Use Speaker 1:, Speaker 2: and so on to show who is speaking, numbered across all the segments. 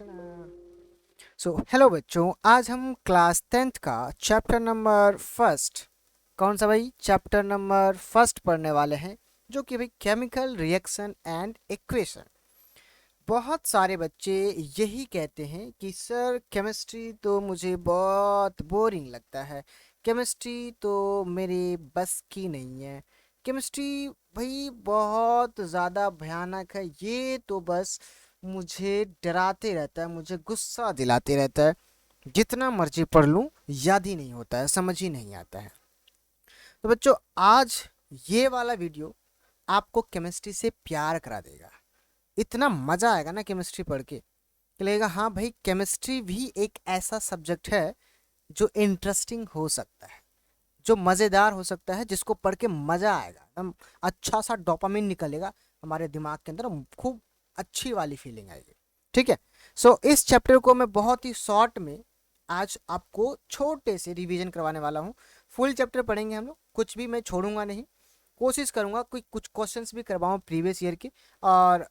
Speaker 1: Hello बच्चों, आज हम क्लास 10th का चैप्टर नंबर फर्स्ट, कौन सा भाई, चैप्टर नंबर फर्स्ट पढ़ने वाले हैं, जो कि भाई केमिकल रिएक्शन एंड इक्वेशन। बहुत सारे बच्चे यही कहते हैं कि सर केमिस्ट्री तो मुझे बहुत बोरिंग लगता है, केमिस्ट्री तो मेरे बस की नहीं है, केमिस्ट्री भाई बहुत ज़्यादा भयानक है, ये तो बस मुझे डराते रहता है, मुझे गुस्सा दिलाते रहता है, जितना मर्जी पढ़ लूँ याद ही नहीं होता है, समझ ही नहीं आता है। तो बच्चों, आज ये वाला वीडियो आपको केमिस्ट्री से प्यार करा देगा। इतना मज़ा आएगा ना केमिस्ट्री पढ़ के कि लगेगा हाँ भाई, केमिस्ट्री भी एक ऐसा सब्जेक्ट है जो इंटरेस्टिंग हो सकता है, जो मज़ेदार हो सकता है, जिसको पढ़ के मज़ा आएगा, एकदम अच्छा सा डोपामिन निकलेगा हमारे दिमाग के अंदर, खूब अच्छी वाली फीलिंग आएगी। ठीक है। इस चैप्टर को मैं बहुत ही शॉर्ट में आज आपको छोटे से रिवीजन करवाने वाला हूँ। फुल चैप्टर पढ़ेंगे हम लोग, कुछ भी मैं छोड़ूंगा नहीं, कोशिश करूंगा कोई कुछ क्वेश्चंस भी करवाऊँ प्रीवियस ईयर के। और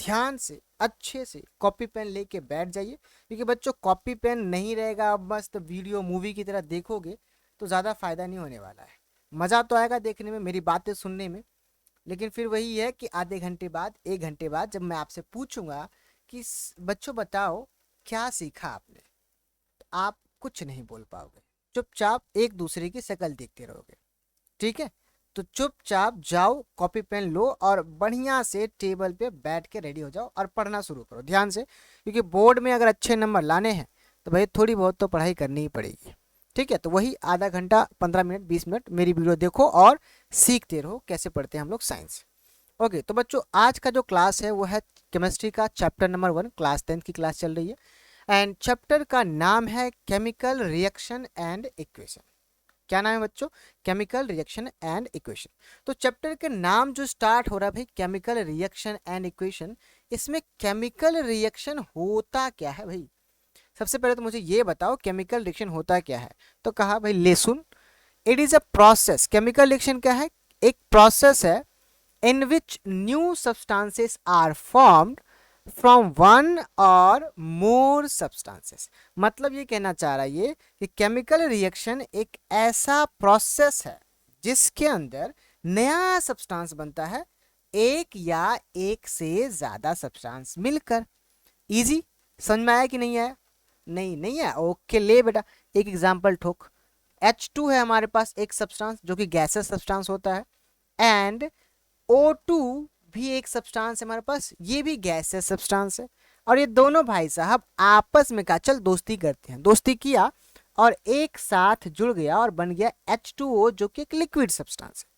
Speaker 1: ध्यान से अच्छे से कॉपी पेन लेके बैठ जाइए, क्योंकि बच्चों कॉपी पेन नहीं रहेगा, मस्त वीडियो मूवी की तरह देखोगे तो ज़्यादा फ़ायदा नहीं होने वाला है। मज़ा तो आएगा देखने में, मेरी बातें सुनने में, लेकिन फिर वही है कि आधे घंटे बाद, एक घंटे बाद जब मैं आपसे पूछूंगा कि बच्चों बताओ क्या सीखा आपने, तो आप कुछ नहीं बोल पाओगे, चुपचाप एक दूसरे की शक्ल देखते रहोगे। ठीक है। तो चुपचाप जाओ, कॉपी पेन लो और बढ़िया से टेबल पे बैठ के रेडी हो जाओ और पढ़ना शुरू करो ध्यान से, क्योंकि बोर्ड में अगर अच्छे नंबर लाने हैं तो भाई थोड़ी बहुत तो पढ़ाई करनी ही पड़ेगी। ठीक है। तो वही आधा घंटा, 15 मिनट, 20 मिनट मेरी वीडियो देखो और सीखते रहो कैसे पढ़ते हैं हम लोग साइंस। ओके। तो बच्चों, आज का जो क्लास है वो है केमिस्ट्री का चैप्टर नंबर 1, क्लास 10 की क्लास चल रही है, एंड चैप्टर का नाम है केमिकल रिएक्शन एंड इक्वेशन। क्या नाम है बच्चों? Chemical reaction and equation. तो चैप्टर के नाम जो स्टार्ट हो रहा है भाई, केमिकल रिएक्शन एंड इक्वेशन, इसमें केमिकल रिएक्शन होता क्या है भाई? सबसे पहले तो मुझे ये बताओ केमिकल रिएक्शन होता क्या है। तो कहा भाई ले सुन, it is a process. Chemical reaction क्या है? एक प्रोसेस है in which new substances are formed from one or more substances। मतलब ये कहना चाह रहा है ये कि केमिकल रिएक्शन एक ऐसा प्रोसेस है जिसके अंदर नया सब्सटेंस बनता है, एक या एक से ज्यादा सब्सटेंस मिलकर। इजी, समझ में आया कि नहीं आया? नहीं है? ओके, ले बेटा एक एग्जांपल ठोक। H2 है हमारे पास एक सब्सटेंस जो कि गैसेस सब्सटेंस होता है, एंड O2 भी एक सब्सटेंस है हमारे पास, ये भी गैसेस सब्सटेंस है। और ये दोनों भाई साहब आपस में का चल दोस्ती करते हैं, दोस्ती किया और एक साथ जुड़ गया और बन गया H2O, जो कि एक लिक्विड सब्सटेंस है।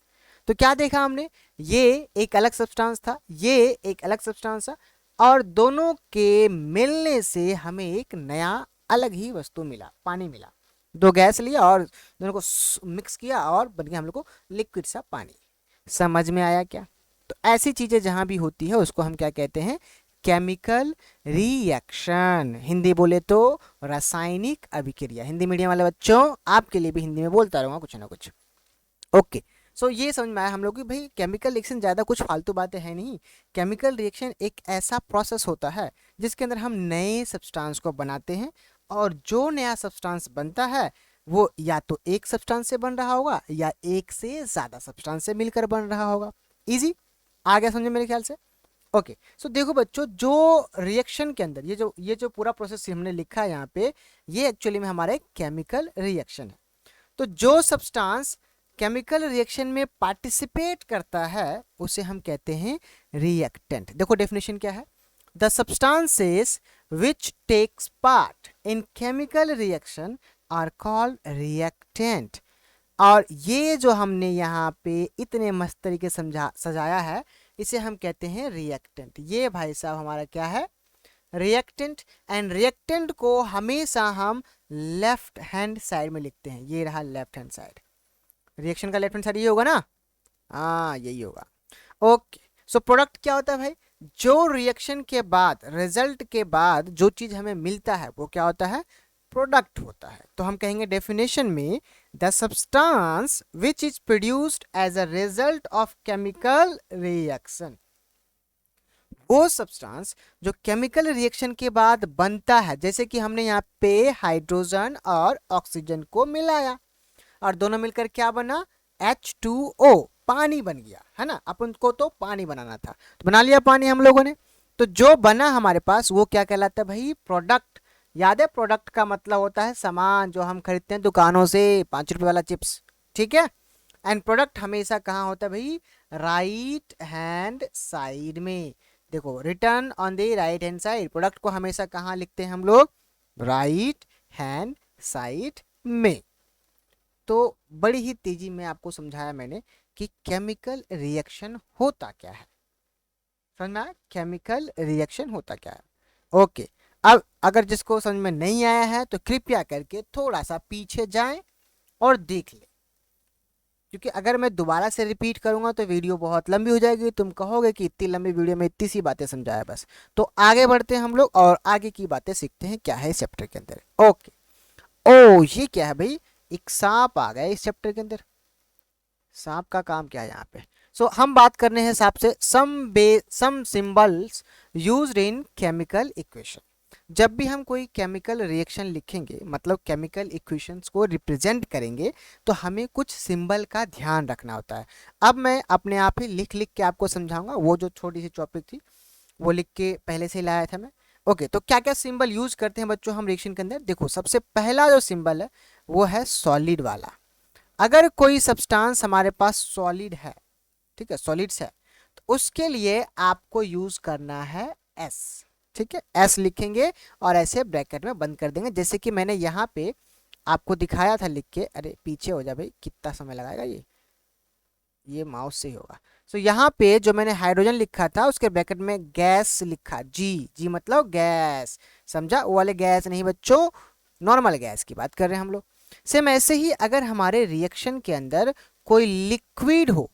Speaker 1: तो क्या देखा हमने? ये एक अलग सब्सटेंस था, ये एक अलग सब्सटेंस था, और दोनों के मिलने से हमें एक नया अलग ही वस्तु मिला, पानी मिला। दो गैस लिया और दोनों को मिक्स किया और बन गया हम लोग को लिक्विड सा पानी। समझ में आया क्या? तो ऐसी चीजें जहां भी होती है उसको हम क्या कहते हैं? Chemical reaction. हिंदी बोले तो रासायनिक अभिक्रिया। हिंदी मीडियम वाले बच्चों, आपके लिए भी हिंदी में बोलता रहूंगा कुछ ना कुछ। ओके। ये समझ में आया हम लोग कि भाई केमिकल रिएक्शन ज़्यादा कुछ फालतू बातें हैं नहीं। केमिकल रिएक्शन एक ऐसा प्रोसेस होता है जिसके अंदर हम नए सब्सटेंस को बनाते हैं, और जो नया सब्सटेंस बनता है वो या तो एक सब्सटेंस से बन रहा होगा या एक से ज़्यादा सब्सटेंस से मिलकर बन रहा होगा। इजी आ गया समझे मेरे ख्याल से? ओके। देखो बच्चों, जो रिएक्शन के अंदर ये जो पूरा प्रोसेस हमने लिखा है यहाँ पे, ये एक्चुअली में हमारा एक केमिकल रिएक्शन है। तो जो सब्सटेंस केमिकल रिएक्शन में पार्टिसिपेट करता है उसे हम कहते हैं रिएक्टेंट। देखो डेफिनेशन क्या है? The substances which takes part in chemical reaction are called reactant. और ये जो हमने यहाँ पे इतने मस्त तरीके समझा सजाया है, इसे हम कहते हैं रिएक्टेंट। ये भाई साहब हमारा क्या है? रिएक्टेंट। एंड रिएक्टेंट को हमेशा हम लेफ्ट हैंड साइड में लिखते हैं। ये रहा लेफ्ट हैंड साइड, रिएक्शन का लेफ्ट हैंड साइड ये होगा ना? हाँ, यही होगा। ओके। प्रोडक्ट क्या होता है भाई? जो रिएक्शन के बाद, रिजल्ट के बाद जो चीज हमें मिलता है वो क्या होता है? प्रोडक्ट होता है। तो हम कहेंगे डेफिनेशन में, the substance which is produced as a result of chemical reaction वो सब्सटेंस जो केमिकल रिएक्शन के बाद बनता है, जैसे कि हमने यहाँ पे हाइड्रोजन और ऑक्सीजन को मिलाया और दोनों मिलकर क्या बना, H2O, पानी बन गया, है ना। अपन को तो पानी बनाना था तो बना लिया पानी हम लोगों ने। तो जो बना हमारे पास वो क्या कहलाता है भाई, प्रोडक्ट। याद है, प्रोडक्ट का मतलब होता है सामान जो हम खरीदते हैं दुकानों से, 5 रुपए वाला चिप्स, ठीक है। एंड प्रोडक्ट हमेशा कहाँ होता है भाई, राइट हैंड साइड में। देखो, return on the right hand side, product को हमेशा कहाँ लिखते हैं हम लोग, राइट हैंड साइड में। तो बड़ी ही तेजी में आपको समझाया मैंने कि केमिकल रिएक्शन होता क्या है। समझ में आया, केमिकल रिएक्शन होता क्या है। ओके, अब अगर जिसको समझ में नहीं आया है तो कृपया करके थोड़ा सा पीछे जाएं और देख लें, क्योंकि अगर मैं दोबारा से रिपीट करूंगा तो वीडियो बहुत लंबी हो जाएगी, तुम कहोगे कि इतनी लंबी वीडियो में इतनी सी बातें समझाया बस। तो आगे बढ़ते हैं हम लोग और आगे की बातें सीखते हैं क्या है इस चैप्टर के अंदर। ओके, ओ ये क्या है भाई, एक सांप आ गया इस चैप्टर के अंदर। सांप का काम क्या है यहाँ पे। हम बात करने हैं सांप से, some symbols used in chemical equation. जब भी हम कोई केमिकल रिएक्शन लिखेंगे, मतलब केमिकल इक्वेशंस को रिप्रेजेंट करेंगे, तो हमें कुछ सिंबल का ध्यान रखना होता है। अब मैं अपने आप ही लिख लिख के आपको समझाऊंगा, वो जो छोटी सी टॉपिक थी वो लिख के पहले से लाया था मैं। ओके, तो क्या क्या सिंबल यूज करते हैं बच्चों हम रिएक्शन के अंदर। देखो, सबसे पहला जो सिंबल है वो है सॉलिड वाला। अगर कोई सब्सटेंस हमारे पास सॉलिड है, ठीक है, सॉलिड्स है, तो उसके लिए आपको यूज करना है एस। ठीक है, एस लिखेंगे और ऐसे ब्रैकेट में बंद कर देंगे, जैसे कि मैंने यहाँ पे आपको दिखाया था लिख के। अरे पीछे हो जा भाई, कितना समय लगाएगा ये माउस से ही होगा। यहाँ पे जो मैंने हाइड्रोजन लिखा था उसके ब्रैकेट में गैस लिखा, जी, जी मतलब गैस, समझा, वो वाले गैस नहीं बच्चों, नॉर्मल गैस की बात कर रहे हैं हम लोग। सेम ऐसे ही अगर हमारे रिएक्शन के अंदर कोई लिक्विड हो,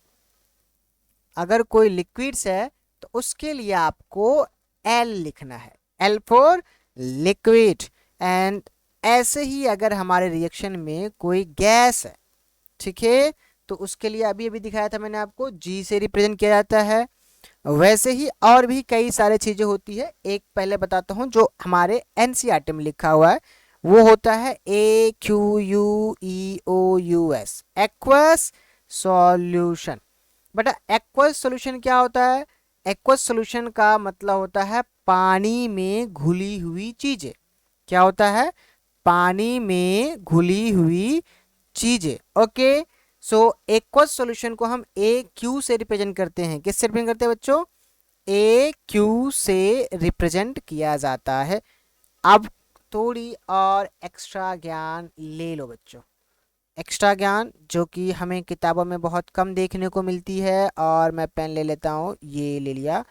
Speaker 1: अगर कोई लिक्विड्स है तो उसके लिए आपको एल लिखना है, एल फॉर लिक्विड। एंड ऐसे ही अगर हमारे रिएक्शन में कोई गैस है, ठीक है, तो उसके लिए अभी अभी दिखाया था मैंने आपको, जी से रिप्रेजेंट किया जाता है। वैसे ही और भी कई सारे चीजें होती है, एक पहले बताता हूं जो हमारे एनसीईआरटी में लिखा हुआ है, वो होता है AQUEOUS, एक्वस सॉल्यूशन। बेटा एक्वस सॉल्यूशन क्या होता है, एक्वस सॉल्यूशन का मतलब होता है पानी में घुली हुई चीजें। क्या होता है, पानी में घुली हुई चीजें। ओके, एक्वस सॉल्यूशन को हम AQ से रिप्रेजेंट करते हैं, किससे रिप्रेजेंट करते हैं बच्चों, AQ से रिप्रेजेंट किया जाता है। अब थोड़ी और एक्स्ट्रा ज्ञान ले लो बच्चों, एक्स्ट्रा ज्ञान जो कि हमें किताबों में बहुत कम देखने को मिलती है। और मैं पेन ले लेता हूँ, ये ले लिया,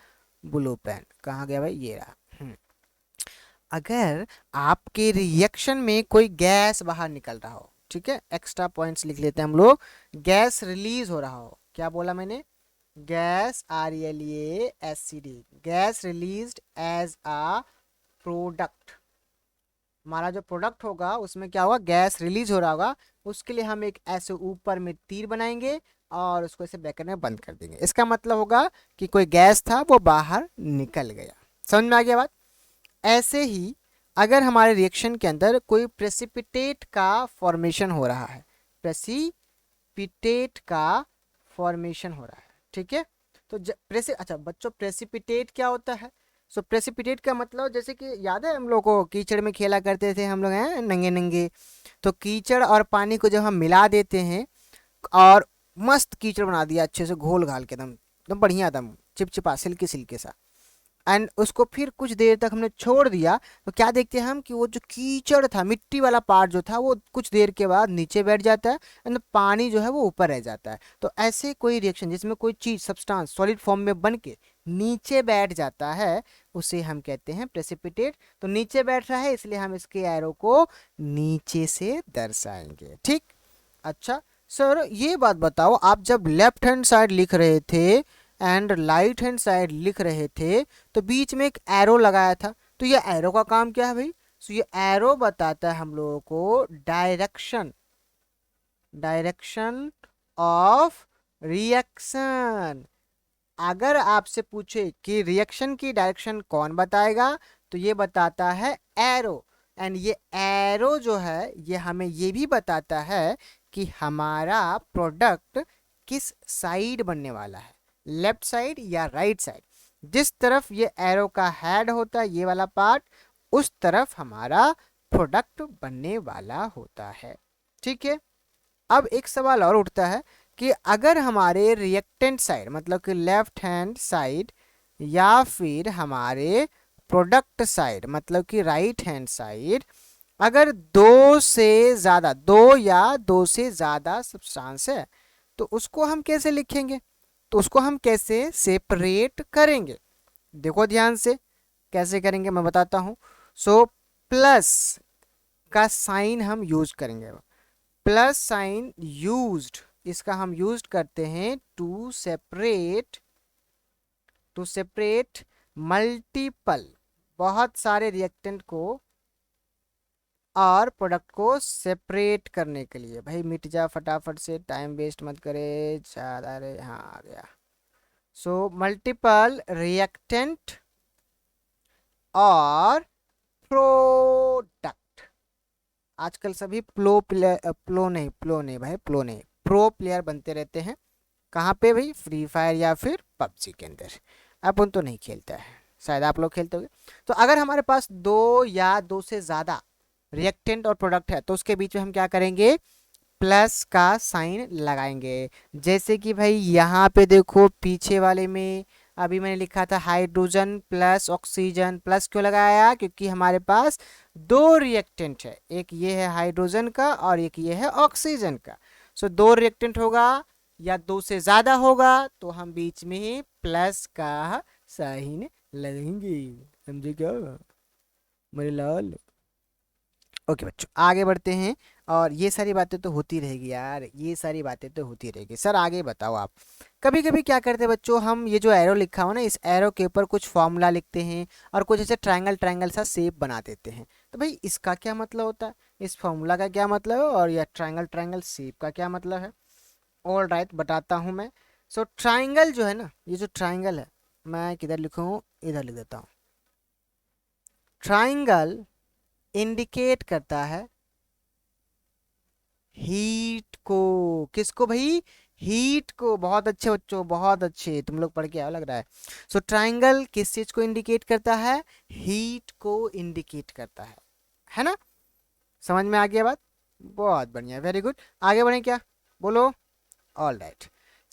Speaker 1: ब्लू पेन कहाँ गया भाई, ये रहा। अगर आपके रिएक्शन में कोई गैस बाहर निकल रहा हो, ठीक है, एक्स्ट्रा पॉइंट्स लिख लेते हैं हम लोग, गैस रिलीज हो रहा हो, क्या बोला मैंने, gas RELASCD, gas released as a product. हमारा जो प्रोडक्ट होगा उसमें क्या होगा, गैस रिलीज हो रहा होगा, उसके लिए हम एक ऐसे ऊपर में तीर बनाएंगे और उसको ऐसे ब्रैकेट में बंद कर देंगे। इसका मतलब होगा कि कोई गैस था वो बाहर निकल गया। समझ में आ गया बात। ऐसे ही अगर हमारे रिएक्शन के अंदर कोई प्रेसिपिटेट का फॉर्मेशन हो रहा है, प्रेसिपिटेट का फॉर्मेशन हो रहा है, ठीक है, तो अच्छा बच्चों, प्रेसिपिटेट क्या होता है। प्रेसिपिटेट का मतलब, जैसे कि याद है हम लोग को कीचड़ में खेला करते थे हम लोग, हैं नंगे नंगे, तो कीचड़ और पानी को जब हम मिला देते हैं और मस्त कीचड़ बना दिया अच्छे से घोल घाल के, एकदम एकदम बढ़िया, एकदम चिपचिपा सिल्की सिल्की सा, एंड उसको फिर कुछ देर तक हमने छोड़ दिया, तो क्या देखते हैं हम कि वो जो कीचड़ था, मिट्टी वाला पार्ट जो था, वो कुछ देर के बाद नीचे बैठ जाता है एंड पानी जो है वो ऊपर रह जाता है। तो ऐसे कोई रिएक्शन जिसमें कोई चीज सब्सटेंस सॉलिड फॉर्म में बन के नीचे बैठ जाता है उसे हम कहते हैं प्रेसिपिटेट। तो नीचे बैठ रहा है इसलिए हम इसके एरो को नीचे से दर्शाएंगे, ठीक। अच्छा सर, ये बात बताओ, आप जब लेफ्ट हैंड साइड लिख रहे थे एंड राइट हैंड साइड लिख रहे थे तो बीच में एक एरो लगाया था, तो ये एरो का काम क्या है भाई। ये एरो बताता है हम लोगों को डायरेक्शन, डायरेक्शन ऑफ रिएक्शन। अगर आपसे पूछे कि रिएक्शन की डायरेक्शन कौन बताएगा, तो ये बताता है एरो। एंड ये एरो जो है ये हमें ये भी बताता है कि हमारा प्रोडक्ट किस साइड बनने वाला है, लेफ्ट साइड या राइट साइड। जिस तरफ ये एरो का हेड होता है, ये वाला पार्ट, उस तरफ हमारा प्रोडक्ट बनने वाला होता है। ठीक है। अब एक सवाल और उठता है कि अगर हमारे रिएक्टेंट साइड मतलब कि लेफ्ट हैंड साइड या फिर हमारे प्रोडक्ट साइड मतलब कि राइट हैंड साइड अगर दो या दो से ज़्यादा सब्सटेंस है, तो उसको हम कैसे लिखेंगे, तो उसको हम कैसे सेपरेट करेंगे। देखो ध्यान से कैसे करेंगे मैं बताता हूँ। सो प्लस का साइन हम यूज करेंगे। प्लस साइन यूज्ड, इसका हम यूज करते हैं टू सेपरेट मल्टीपल, बहुत सारे रिएक्टेंट को और प्रोडक्ट को सेपरेट करने के लिए। भाई मिट जा फटाफट से, टाइम वेस्ट मत करे ज़्यादा। अरे हाँ आ गया। सो मल्टीपल रिएक्टेंट और प्रोडक्ट। आजकल सभी प्लो नहीं भाई, प्लो नहीं, प्रो प्लेयर बनते रहते हैं। कहाँ पे भाई, फ्री फायर या फिर पबजी के अंदर। अपन तो नहीं खेलता है, शायद आप लोग खेलते होंगे। तो अगर हमारे पास दो या दो से ज़्यादा रिएक्टेंट और प्रोडक्ट है, तो उसके बीच में हम क्या करेंगे, प्लस का साइन लगाएंगे। जैसे कि भाई यहाँ पे देखो पीछे वाले में अभी मैंने लिखा था हाइड्रोजन प्लस ऑक्सीजन। प्लस क्यों लगाया, क्योंकि हमारे पास दो रिएक्टेंट है, एक ये है हाइड्रोजन का और एक ये है ऑक्सीजन का। सो दो रिएक्टेंट होगा या दो से ज़्यादा होगा तो हम बीच में ही प्लस का साइन लगाएंगे। समझे क्या मेरे लाल। ओके बच्चों आगे बढ़ते हैं। और ये सारी बातें तो होती रहेगी यार, ये सारी बातें तो होती रहेगी। सर आगे बताओ आप। कभी कभी क्या करते हैं बच्चों, हम ये जो एरो लिखा हो ना, इस एरो के ऊपर कुछ फॉर्मूला लिखते हैं और कुछ ऐसे ट्रायंगल ट्रायंगल सा शेप बना देते हैं। तो भाई इसका क्या मतलब होता है, इस फॉर्मूला का क्या मतलब है और यह ट्रायंगल ट्रायंगल शेप का क्या मतलब है। ऑल राइट बताता हूँ मैं। सो ट्राइंगल जो है ना, ये जो ट्राइंगल है, मैं किधर लिखूँ, इधर लिख देता हूँ। ट्राइंगल इंडिकेट करता है हीट को। किसको भाई, हीट को। बहुत अच्छे बच्चों, बहुत अच्छे, तुम लोग पढ़ के आए लग रहा है। सो ट्राइंगल किस चीज को इंडिकेट करता है, हीट को इंडिकेट करता है ना। समझ में आ गया बात, बहुत बढ़िया, वेरी गुड। आगे बढ़े क्या, बोलो। ऑल राइट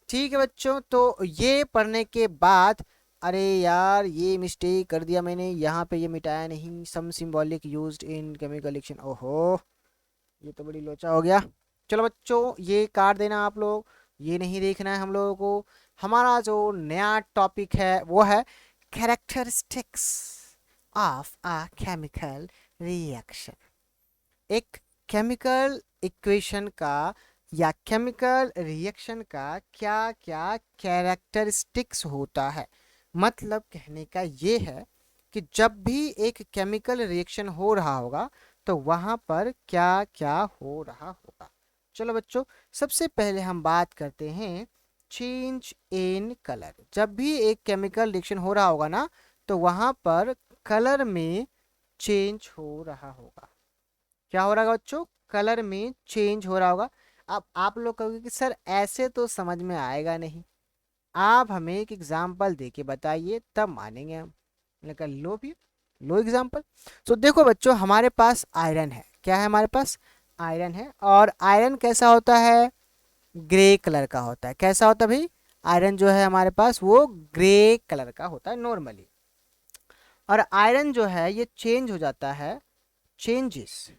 Speaker 1: ठीक है बच्चों। तो ये पढ़ने के बाद, अरे यार ये मिस्टेक कर दिया मैंने, यहाँ पे ये मिटाया नहीं, some symbolic used in chemical reaction. ओहो ये तो बड़ी लोचा हो गया। चलो बच्चों ये काट देना आप लोग, ये नहीं देखना है हम लोगों को। हमारा जो नया टॉपिक है वो है characteristics of a chemical reaction. एक केमिकल इक्वेशन का या केमिकल रिएक्शन का क्या क्या कैरेक्टरिस्टिक्स होता है। मतलब कहने का ये है कि जब भी एक केमिकल रिएक्शन हो रहा होगा तो वहां पर क्या क्या हो रहा होगा। चलो बच्चों सबसे पहले हम बात करते हैं चेंज इन कलर। जब भी एक केमिकल रिएक्शन हो रहा होगा ना, तो वहां पर कलर में चेंज हो रहा होगा। क्या हो रहा होगा बच्चों, कलर में चेंज हो रहा होगा। अब आप लोग कहोगे कि सर ऐसे तो समझ में आएगा नहीं, आप हमें एक एग्जाम्पल दे के बताइए तब मानेंगे हम। मैंने कहा लो भी, लो एग्जाम्पल। तो देखो बच्चों हमारे पास आयरन है। क्या है हमारे पास, आयरन है। और आयरन कैसा होता है, ग्रे कलर का होता है। कैसा होता है भाई, आयरन जो है हमारे पास वो ग्रे कलर का होता है नॉर्मली। और आयरन जो है ये चेंज हो जाता है, चेंजेस,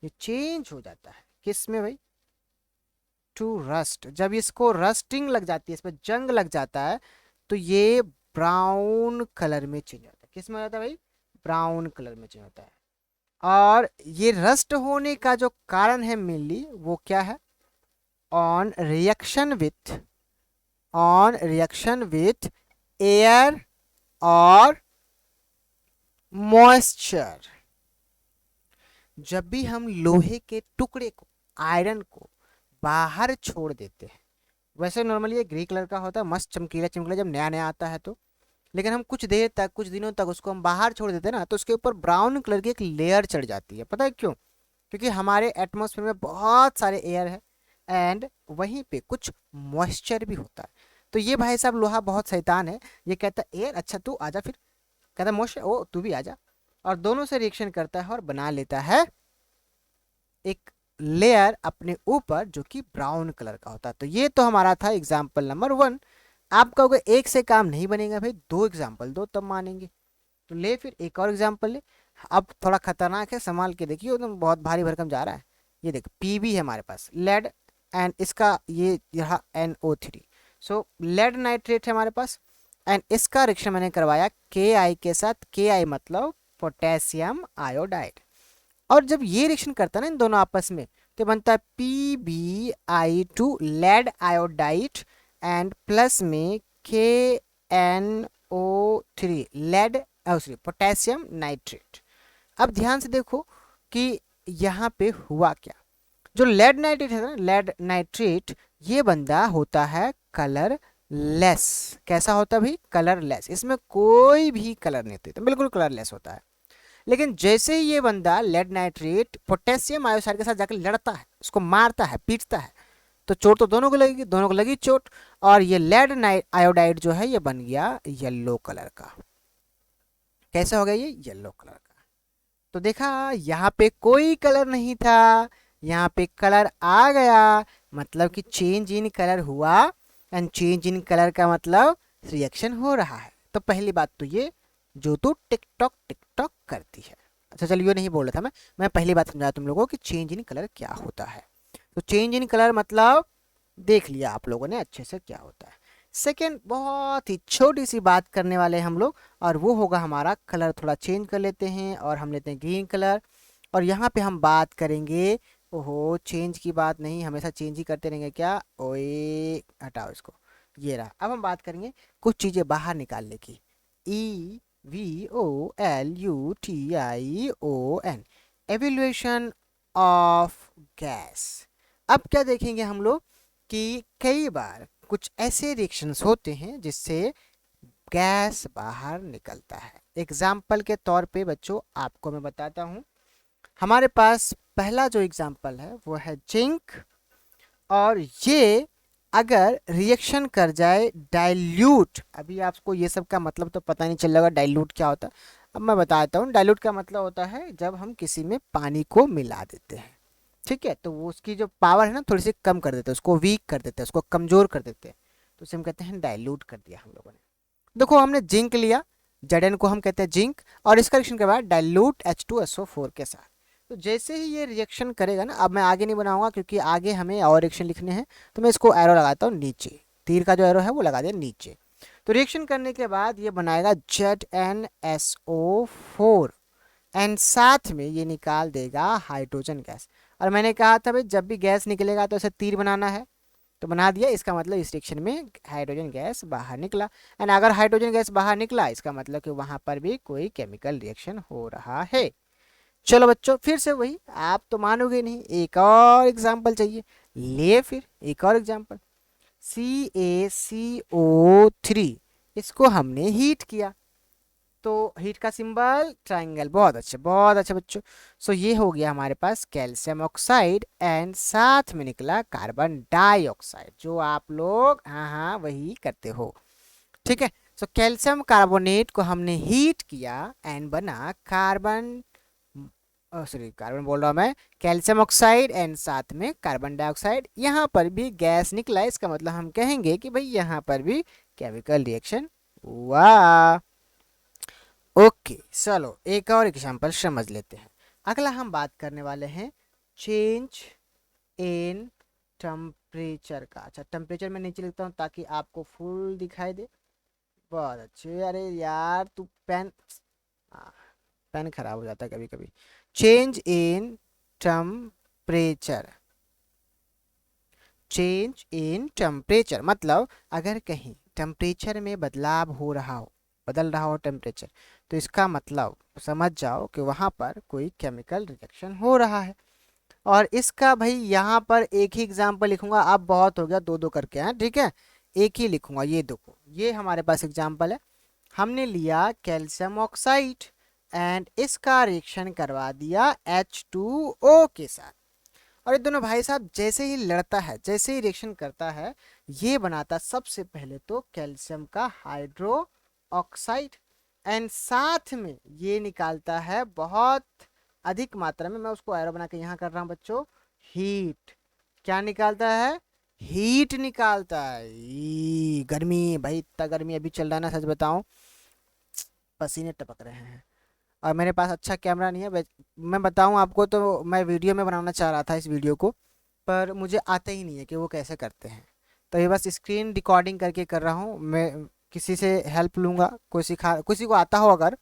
Speaker 1: ये चेंज हो जाता है किस में भाई, टू रस्ट। जब इसको रस्टिंग लग जाती है, इस पर जंग लग जाता है, तो ये ब्राउन कलर में चेंज होता है। किस में हो जाता है भाई, ब्राउन कलर में चेंज होता है। और ये रस्ट होने का जो कारण है मेनली वो क्या है, on reaction with, on reaction with air और मॉइस्चर। जब भी हम लोहे के टुकड़े को, आयरन को बाहर छोड़ देते हैं, वैसे नॉर्मली ये ग्रे कलर का होता है, मस्त चमकीला चमकीला जब नया नया आता है तो। लेकिन हम कुछ देर तक, कुछ दिनों तक उसको हम बाहर छोड़ देते हैं ना, तो उसके ऊपर ब्राउन कलर की एक लेयर चढ़ जाती है। पता है क्यों? क्योंकि हमारे एटमॉस्फेयर में बहुत सारे एयर है एंड वहीं पे कुछ मॉइस्चर भी होता है। तो ये भाई साहब लोहा बहुत शैतान है। ये कहता है एयर, अच्छा तू आजा, फिर कहता है मॉइस्चर, ओ तू भी आजा, और दोनों से रिएक्शन करता है और बना लेता है एक लेयर अपने ऊपर जो कि ब्राउन कलर का होता है। तो ये तो हमारा था एग्जाम्पल नंबर 1। आप कहोगे एक से काम नहीं बनेगा भाई, 2 एग्जाम्पल दो तब मानेंगे। तो ले फिर एक और एग्जाम्पल ले। अब थोड़ा खतरनाक है, संभाल के देखिए, एकदम बहुत भारी भरकम जा रहा है। ये देख पीबी है हमारे पास, लेड, एंड इसका ये रहा NO3। सो लेड नाइट्रेट है हमारे पास, एंड इसका रिएक्शन मैंने करवाया KI के साथ। KI मतलब पोटेशियम आयोडाइड। और जब ये रिएक्शन करता है ना इन दोनों आपस में, तो बनता है PbI2 lead iodide and plus में KNO3 lead, sorry potassium nitrate. अब ध्यान से देखो कि यहाँ पे हुआ क्या। जो लेड नाइट्रेट है ना, लेड नाइट्रेट, ये बंदा होता है कलर लेस। कैसा होता है भाई? Colour less. इसमें कोई भी कलर नहीं होता, तो बिल्कुल कलर लेस होता है। लेकिन जैसे ही ये बंदा लेड नाइट्रेट पोटेशियम आयोडाइड के साथ जाकर लड़ता है, उसको मारता है, पीटता है, तो चोट तो दोनों को लगेगी, दोनों को लगी चोट, और ये लेड आयोडाइड जो है ये बन गया येलो कलर का। कैसा हो गया ये? येलो कलर का। तो देखा, यहाँ पे कोई कलर नहीं था, यहाँ पे कलर आ गया, मतलब कि चेंज इन कलर हुआ। एंड चेंज इन कलर का मतलब रिएक्शन हो रहा है। तो पहली बात तो ये, जो तू टिकटॉक टिकटॉक करती है। अच्छा चलिए, ये नहीं बोल रहा था मैं पहली बात समझा तुम लोगों को कि चेंज इन कलर क्या होता है। तो चेंज इन कलर मतलब देख लिया आप लोगों ने अच्छे से क्या होता है। सेकेंड, बहुत ही छोटी सी बात करने वाले हैं हम लोग, और वो होगा हमारा कलर थोड़ा चेंज कर लेते हैं और हम लेते हैं ग्रीन कलर। और यहाँ पे हम बात करेंगे, ओहो चेंज की बात नहीं, हमेशा चेंज ही करते रहेंगे क्या? ओए हटाओ इसको। ये रहा, अब हम बात करेंगे कुछ चीज़ें बाहर निकालने की। EVOLUTION, evolution of gas. अब क्या देखेंगे हम लोग कि कई बार कुछ ऐसे रिएक्शंस होते हैं जिससे गैस बाहर निकलता है। एग्जाम्पल के तौर पे बच्चों आपको मैं बताता हूँ। हमारे पास पहला जो एग्जाम्पल है वो है जिंक, और ये अगर रिएक्शन कर जाए डाइल्यूट, अभी आपको ये सब का मतलब तो पता नहीं चल रहा डाइल्यूट क्या होता है, अब मैं बताता हूँ। डाइल्यूट का मतलब होता है जब हम किसी में पानी को मिला देते हैं, ठीक है, तो वो उसकी जो पावर है ना थोड़ी सी कम कर देते हैं, उसको वीक कर देते हैं, उसको कमजोर कर देते हैं, तो उसे हम कहते हैं डाइल्यूट कर दिया हम लोगों ने। देखो हमने जिंक लिया, Zn को हम कहते हैं जिंक, और इसका रिएक्शन के बाद डाइल्यूट H2SO4 के साथ। तो जैसे ही ये रिएक्शन करेगा ना, अब मैं आगे नहीं बनाऊंगा क्योंकि आगे हमें और रिएक्शन लिखने हैं, तो मैं इसको एरो लगाता हूँ नीचे, तीर का जो एरो है वो लगा दिया नीचे। तो रिएक्शन करने के बाद ये बनाएगा ZnSO4, एंड साथ में ये निकाल देगा हाइड्रोजन गैस। और मैंने कहा था भाई जब भी गैस निकलेगा तो ऐसे तीर बनाना है, तो बना दिया। इसका मतलब इस रिएक्शन में हाइड्रोजन गैस बाहर निकला, एंड अगर हाइड्रोजन गैस बाहर निकला इसका मतलब कि वहां पर भी कोई केमिकल रिएक्शन हो रहा है। चलो बच्चों, फिर से वही, आप तो मानोगे नहीं, एक और एग्जाम्पल चाहिए। ले फिर एक और एग्जाम्पल, CaCO3, इसको हमने हीट किया, तो हीट का सिंबल ट्राइंगल। बहुत अच्छे बच्चों। सो ये हो गया हमारे पास कैल्शियम ऑक्साइड, एंड साथ में निकला कार्बन डाइऑक्साइड, जो आप लोग हाँ हाँ वही करते हो, ठीक है। सो कैल्शियम कार्बोनेट को हमने हीट किया एंड बना कार्बन, सॉरी कार्बन बोल रहा हूँ मैं, कैल्शियम ऑक्साइड एंड साथ में कार्बन डाइऑक्साइड। यहाँ पर भी गैस निकला, इसका मतलब हम कहेंगे कि भाई यहाँ पर भी केमिकल रिएक्शन हुआ। ओके चलो एक और एग्जाम्पल समझ लेते हैं। अगला हम बात करने वाले हैं चेंज इन टेम्परेचर का। अच्छा टेम्परेचर में नीचे लिखता हूँ ताकि आपको फुल दिखाई दे। बहुत अच्छे, अरे यार तू पेन, पेन खराब हो जाता है कभी कभी। Change in temperature, change in temperature मतलब अगर कहीं टेम्परेचर में बदलाव हो रहा हो, बदल रहा हो टेम्परेचर, तो इसका मतलब समझ जाओ कि वहाँ पर कोई केमिकल रिएक्शन हो रहा है। और इसका भाई यहाँ पर एक ही एग्जाम्पल लिखूंगा, अब बहुत हो गया दो दो करके हैं, ठीक है, एक ही लिखूंगा। ये देखो ये हमारे पास एग्जाम्पल है, हमने लिया कैल्शियम ऑक्साइड एंड इसका रिएक्शन करवा दिया H2O के साथ, और ये दोनों भाई साहब जैसे ही लड़ता है, जैसे ही रिएक्शन करता है, ये बनाता सबसे पहले तो कैल्शियम का हाइड्रो ऑक्साइड एंड साथ में ये निकालता है बहुत अधिक मात्रा में, मैं उसको एरो बना के यहाँ कर रहा हूँ बच्चों, हीट। क्या निकालता है? हीट निकालता है। गर्मी भाई, इतना गर्मी अभी चल रहा है ना, सच बताऊं पसीने टपक रहे हैं। और मेरे पास अच्छा कैमरा नहीं है, मैं बताऊं आपको तो मैं वीडियो में बनाना चाह रहा था इस वीडियो को, पर मुझे आता ही नहीं है कि वो कैसे करते हैं, तो ये बस स्क्रीन रिकॉर्डिंग करके कर रहा हूँ। मैं किसी से हेल्प लूँगा, कोई सिखा, किसी को आता हो अगर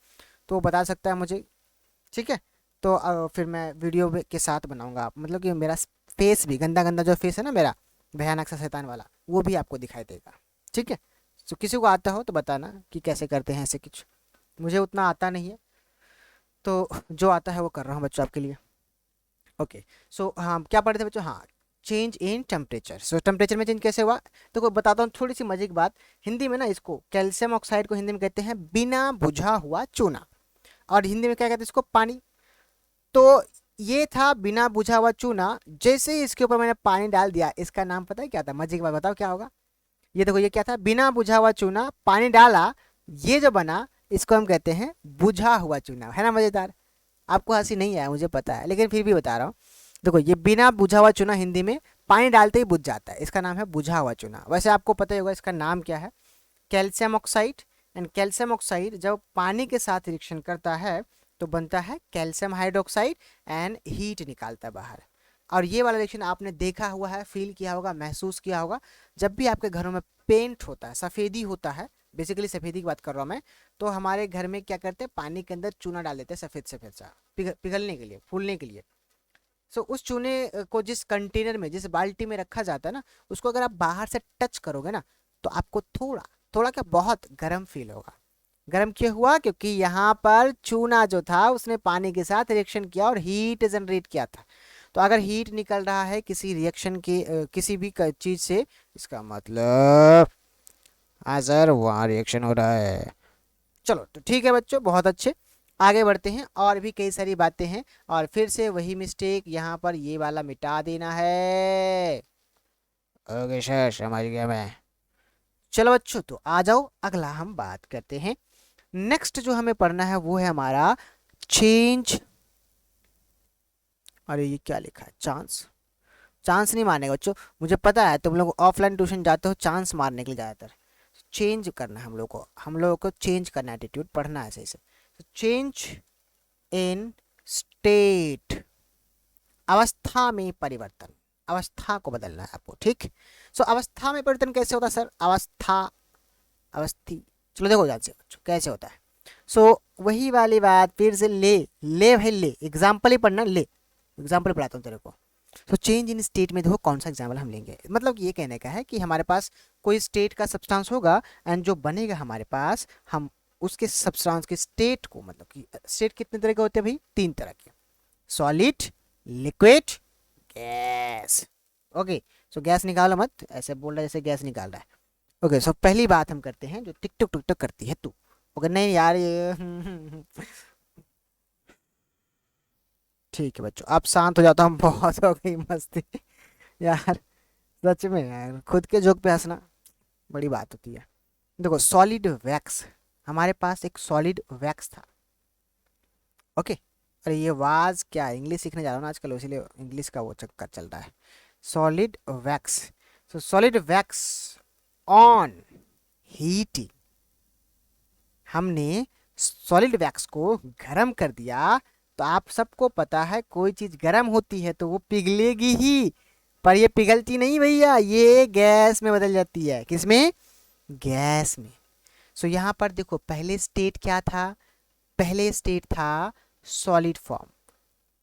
Speaker 1: तो वो बता सकता है मुझे, ठीक है। तो फिर मैं वीडियो के साथ बनाऊँगा, मतलब कि मेरा फेस भी, गंदा गंदा जो फेस है ना मेरा, भयानक सा शैतान वाला, वो भी आपको दिखाई देगा, ठीक है। तो किसी को आता हो तो बताना कि कैसे करते हैं ऐसे कुछ, मुझे उतना आता नहीं है, तो जो आता है वो कर रहा हूँ बच्चों आपके लिए। ओके, सो हाँ क्या पढ़े थे बच्चों? हाँ, change in temperature. So temperature में चेंज कैसे हुआ? तो बताता हूँ थोड़ी सी मजे की बात। हिंदी में ना इसको, कैल्शियम ऑक्साइड को हिंदी में कहते हैं बिना बुझा हुआ चूना, और हिंदी में क्या कहते हैं इसको? पानी। तो ये था बिना बुझा हुआ चूना, जैसे ही इसके ऊपर मैंने पानी डाल दिया, इसका नाम पता है क्या था? मजे की बात बताओ क्या होगा? ये देखो, ये क्या था? बिना बुझा हुआ चूना, पानी डाला, ये जो बना इसको हम कहते हैं बुझा हुआ चूना। है ना मजेदार? आपको हंसी नहीं आया मुझे पता है, लेकिन फिर भी बता रहा हूँ। देखो, ये बिना बुझा हुआ चूना हिंदी में पानी डालते ही बुझ जाता है, इसका नाम है बुझा हुआ चूना। वैसे आपको पता ही होगा इसका नाम क्या है, calcium oxide. And calcium oxide जब पानी के साथ रिएक्शन करता है तो बनता है कैल्शियम हाइड्रोक्साइड एंड हीट निकालता है बाहर। और ये वाला रिएक्शन आपने देखा हुआ है, फील किया होगा, महसूस किया होगा, जब भी आपके घरों में पेंट होता है, सफ़ेदी होता है, बेसिकली सफ़ेदी की बात कर रहा हूँ मैं, तो हमारे घर में क्या करते हैं, पानी के अंदर चूना डाल देते हैं, सफ़ेद सफ़ेद सा, पिघलने के लिए, फूलने के लिए। सो उस चूने को जिस कंटेनर में, जिस बाल्टी में रखा जाता है ना, उसको अगर आप बाहर से टच करोगे ना, तो आपको थोड़ा थोड़ा क्या, बहुत गर्म फील होगा। गर्म क्यों हुआ? क्योंकि यहाँ पर चूना जो था उसने पानी के साथ रिएक्शन किया और हीट जनरेट किया था। तो अगर हीट निकल रहा है किसी रिएक्शन के किसी भी चीज़ से, इसका मतलब हाँ सर वहाँ रिएक्शन हो रहा है। चलो तो ठीक है बच्चों, बहुत अच्छे, आगे बढ़ते हैं। और भी कई सारी बातें हैं, और फिर से वही मिस्टेक यहाँ पर, ये वाला मिटा देना है। ओके सर, समझ गया मैं। चलो बच्चों, तो आ जाओ, अगला हम बात करते हैं। नेक्स्ट जो हमें पढ़ना है वो है हमारा चेंज। अरे ये क्या लिखा है? चांस। चांस नहीं मारने का बच्चों, मुझे पता है तुम लोग ऑफलाइन ट्यूशन जाते हो चांस मारने के लिए ज़्यादातर। चेंज करना है हम लोगों को चेंज करना है, एटीट्यूड पढ़ना है सही से। चेंज इन स्टेट, अवस्था में परिवर्तन, अवस्था को बदलना है आपको, ठीक। सो अवस्था में परिवर्तन कैसे होता है सर? अवस्था, अवस्थी, चलो देखो जान से बच्चों कैसे होता है। सो वही वाली बात फिर से, ले भाई ले, एग्जाम्पल ही पढ़ना, ले एग्जाम्पल पढ़ाता हूँ तेरे को। तो चेंज इन स्टेट में देखो कौन सा एग्जाम्पल हम लेंगे, मतलब ये कहने का है कि हमारे पास कोई स्टेट का सब्सटेंस होगा, एंड जो बनेगा हमारे पास, हम उसके सब्सटेंस के स्टेट को, मतलब कि स्टेट कितने तरह के होते हैं भाई? तीन तरह के, सॉलिड, लिक्विड, गैस। ओके, सो गैस निकालो मत, ऐसे बोल रहा है जैसे गैस निकाल रहा है। ओके, सो पहली बात हम करते हैं, जो टिक टुक टुक टुक करती है तू। ओके, नहीं यार ये ठीक है बच्चों, आप शांत हो जाता हूँ, बहुत हो गई मस्ती यार, सच में यार, खुद के जोक पे हंसना बड़ी बात होती है। देखो, सॉलिड वैक्स, हमारे पास एक सॉलिड वैक्स था। ओके, अरे ये वाज क्या, इंग्लिश सीखने जा रहा हूँ ना आजकल, इसीलिए इंग्लिश का वो चक्कर चल रहा है। Solid wax, so solid wax on heating, हमने सॉलिड वैक्स को गर्म कर दिया। तो आप सबको पता है कोई चीज़ गर्म होती है तो वो पिघलेगी ही, पर ये पिघलती नहीं भैया, ये गैस में बदल जाती है। किसमें? गैस में। सो यहाँ पर देखो, पहले स्टेट क्या था? पहले स्टेट था सॉलिड फॉर्म,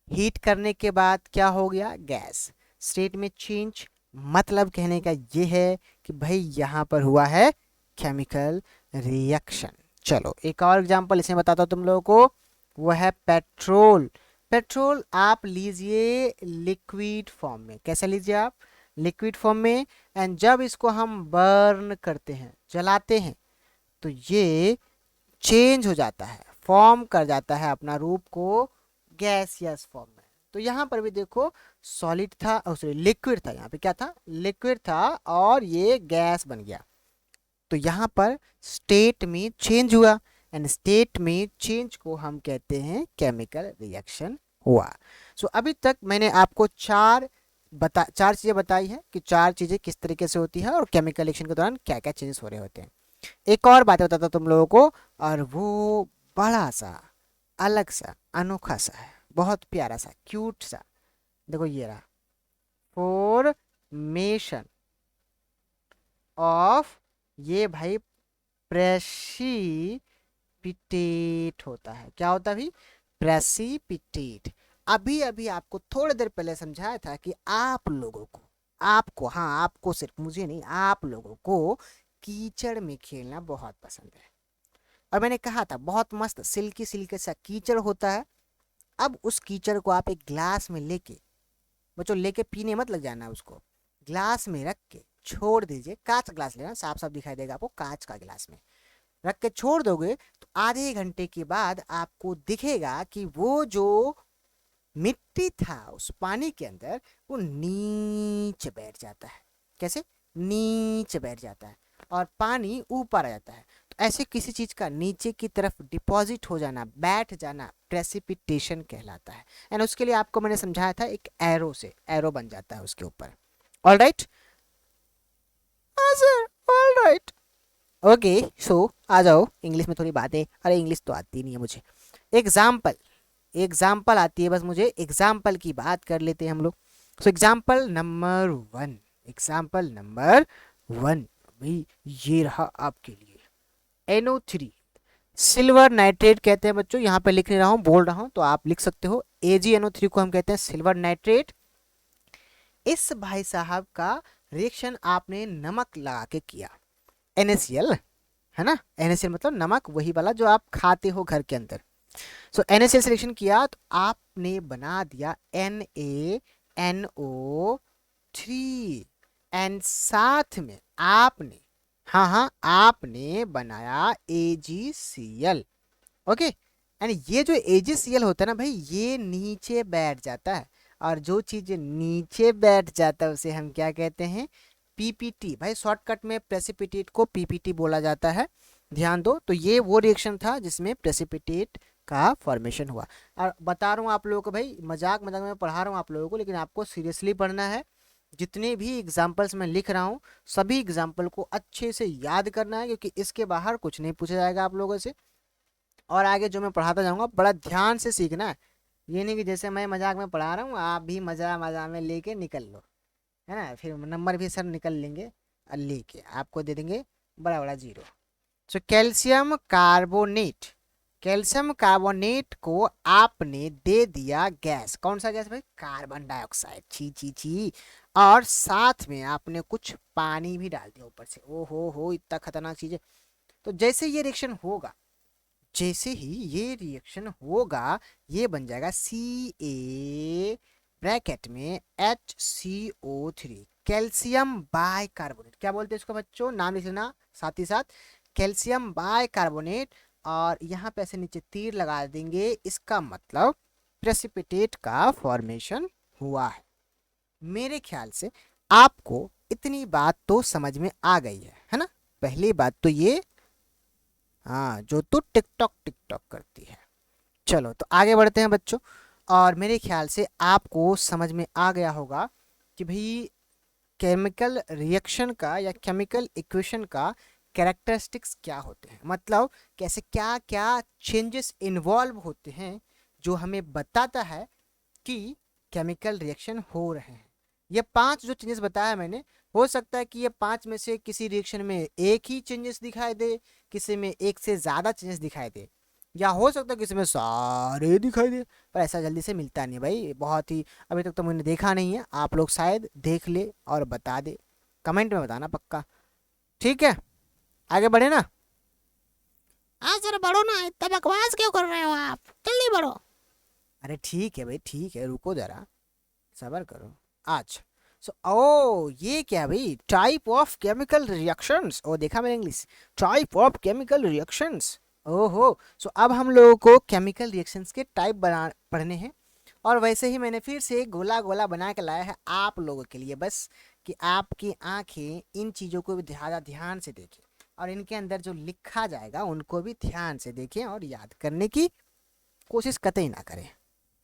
Speaker 1: हीट करने के बाद क्या हो गया? गैस। स्टेट में चेंज, मतलब कहने का ये है कि भाई यहाँ पर हुआ है केमिकल रिएक्शन। चलो एक और एग्जांपल इसमें बताता हूँ तुम लोगों को, वो है पेट्रोल। पेट्रोल आप लीजिए लिक्विड फॉर्म में। कैसे लीजिए आप? लिक्विड फॉर्म में। एंड जब इसको हम बर्न करते हैं, जलाते हैं, तो ये चेंज हो जाता है, फॉर्म कर जाता है अपना रूप को गैसियस फॉर्म में। तो यहाँ पर भी देखो सॉलिड था, सॉरी लिक्विड था, यहाँ पे क्या था? लिक्विड था और ये गैस बन गया। तो यहाँ पर स्टेट में चेंज हुआ, एंड स्टेट में चेंज को हम कहते हैं केमिकल रिएक्शन हुआ। सो अभी तक मैंने आपको चार चीज़ें बताई है कि चार चीज़ें किस तरीके से होती है और केमिकल रिएक्शन के दौरान क्या क्या चेंजेस हो रहे होते हैं। एक और बात बताता तुम लोगों को, और वो बड़ा सा, अलग सा, अनोखा सा है, बहुत प्यारा सा, क्यूट सा। देखो ये रहा, फॉर्मेशन ऑफ, ये भाई प्रेसिपिटेट होता है। क्या होता है भाई? प्रेसिपिटेट। अभी अभी आपको थोड़ी देर पहले समझाया था कि आप लोगों को, आपको, हाँ आपको, सिर्फ मुझे नहीं, आप लोगों को कीचड़ में खेलना बहुत पसंद है। और मैंने कहा था बहुत मस्त सिल्की सिल्की सा कीचड़ होता है। अब उस कीचड़ को आप एक ग्लास में लेके, बच्चों लेके पीने मत लग जाना, उसको ग्लास में रख के छोड़ दीजिए। कांच का ग्लास लेना, साफ साफ दिखाई देगा आपको, कांच का ग्लास में रख के छोड़ दोगे तो आधे घंटे के बाद आपको दिखेगा कि वो जो मिट्टी था उस पानी के अंदर, वो नीचे बैठ जाता है। कैसे? नीचे बैठ जाता है और पानी ऊपर आ जाता है। तो ऐसे किसी चीज का नीचे की तरफ डिपॉजिट हो जाना, बैठ जाना, प्रेसिपिटेशन कहलाता है। एंड उसके लिए आपको मैंने समझाया था, एक एरो से एरो बन जाता है उसके ऊपर। All right? Sir all right. Okay, so आ जाओ इंग्लिश में थोड़ी बातें। अरे इंग्लिश तो आती नहीं है मुझे। एग्जाम्पल, एग्जाम्पल आती है बस मुझे। एग्जाम्पल की बात कर लेते हैं हम लोग। So example number 1, example number 1 भाई ये रहा आपके लिए। NO3 सिल्वर नाइट्रेट कहते हैं बच्चों। यहाँ पे लिख रहा हूँ, बोल रहा हूँ तो आप लिख सकते हो। AgNO3 को हम कहते हैं सिल्वर नाइट्रेट। इस भाई साहब का रिएक्शन आपने नमक लगा के किया, NaCl, है ना? NaCl मतलब नमक, वही वाला जो आप खाते हो घर के अंदर। सो NaCl सिलेक्शन किया तो आपने बना दिया NaNO3, एंड साथ में आपने, हाँ हाँ, आपने बनाया AgCl। ओके, एंड ये जो AgCl होता है ना भाई, ये नीचे बैठ जाता है, और जो चीज नीचे बैठ जाता है उसे हम क्या कहते हैं? PPT। भाई शॉर्टकट में प्रेसिपिटेट को PPT बोला जाता है, ध्यान दो। तो ये वो रिएक्शन था जिसमें प्रेसिपिटेट का फॉर्मेशन हुआ। और बता रहा हूँ आप लोगों को भाई, मजाक मजाक में पढ़ा रहा हूँ आप लोगों को, लेकिन आपको सीरियसली पढ़ना है। जितने भी एग्जाम्पल्स मैं लिख रहा हूँ सभी एग्जाम्पल को अच्छे से याद करना है, क्योंकि इसके बाहर कुछ नहीं पूछा जाएगा आप लोगों से। और आगे जो मैं पढ़ाता जाऊँगा बड़ा ध्यान से सीखना है। ये नहीं कि जैसे मैं मजाक में पढ़ा रहा हूँ आप भी मजा मजा में लेके निकल लो, है ना? फिर नंबर भी सर निकल लेंगे और लेके आपको दे देंगे बड़ा बड़ा 0। So calcium carbonate, calcium carbonate को आपने दे दिया गैस। कौन सा गैस भाई? Carbon dioxide. छी छी छी। और साथ में आपने कुछ पानी भी डाल दिया ऊपर से। ओ हो, इतना खतरनाक चीज है। तो जैसे ये रिएक्शन होगा, जैसे ही ये रिएक्शन होगा, ये बन जाएगा Ca ब्रैकेट में HCO3, कैल्शियम बाइकार्बोनेट। क्या बोलते हैं इसको बच्चों? नाम लिख लेना साथ ही साथ, कैल्शियम बाइकार्बोनेट। और यहाँ पे ऐसे नीचे तीर लगा देंगे, इसका मतलब प्रेसिपिटेट का फॉर्मेशन हुआ है। मेरे ख्याल से आपको इतनी बात तो समझ में आ गई है ना? पहली बात तो ये, हाँ, जो तू टिकटॉक टिकटॉक करती है। चलो तो आगे बढ़ते हैं बच्चों। और मेरे ख्याल से आपको समझ में आ गया होगा कि भाई केमिकल रिएक्शन का या केमिकल इक्वेशन का कैरेक्टरिस्टिक्स क्या होते हैं, मतलब कैसे क्या क्या चेंजेस इन्वॉल्व होते हैं जो हमें बताता है कि केमिकल रिएक्शन हो रहे हैं। ये 5 जो चेंजेस बताया मैंने, हो सकता है कि ये 5 में से किसी रिएक्शन में एक ही चेंजेस दिखाई दे, किसी में एक से ज़्यादा चेंजेस दिखाई दे, या हो सकता है किसी में सारे दिखाई दे। पर ऐसा जल्दी से मिलता नहीं भाई, बहुत ही, अभी तक तो मैंने देखा नहीं है। आप लोग शायद देख ले और बता दे, कमेंट में बताना पक्का। ठीक है, आगे बढ़े ना?
Speaker 2: हाँ सर बढ़ो ना, इतना बकवास क्यों कर रहे हो आप? जल्दी बढ़ो।
Speaker 1: अरे ठीक है भाई, ठीक है, रुको जरा, सबर करो। आज सो ओ ये क्या भाई, टाइप ऑफ केमिकल रिएक्शंस, ओ देखा मैंने English, type of chemical reactions. ओहो, सो अब हम लोगों को केमिकल रिएक्शंस के टाइप बना पढ़ने हैं। और वैसे ही मैंने फिर से गोला गोला बना के लाया है आप लोगों के लिए, बस कि आपकी आंखें इन चीज़ों को भी ज़्यादा ध्यान से देखें और इनके अंदर जो लिखा जाएगा उनको भी ध्यान से देखें और याद करने की कोशिश कतई ना करें।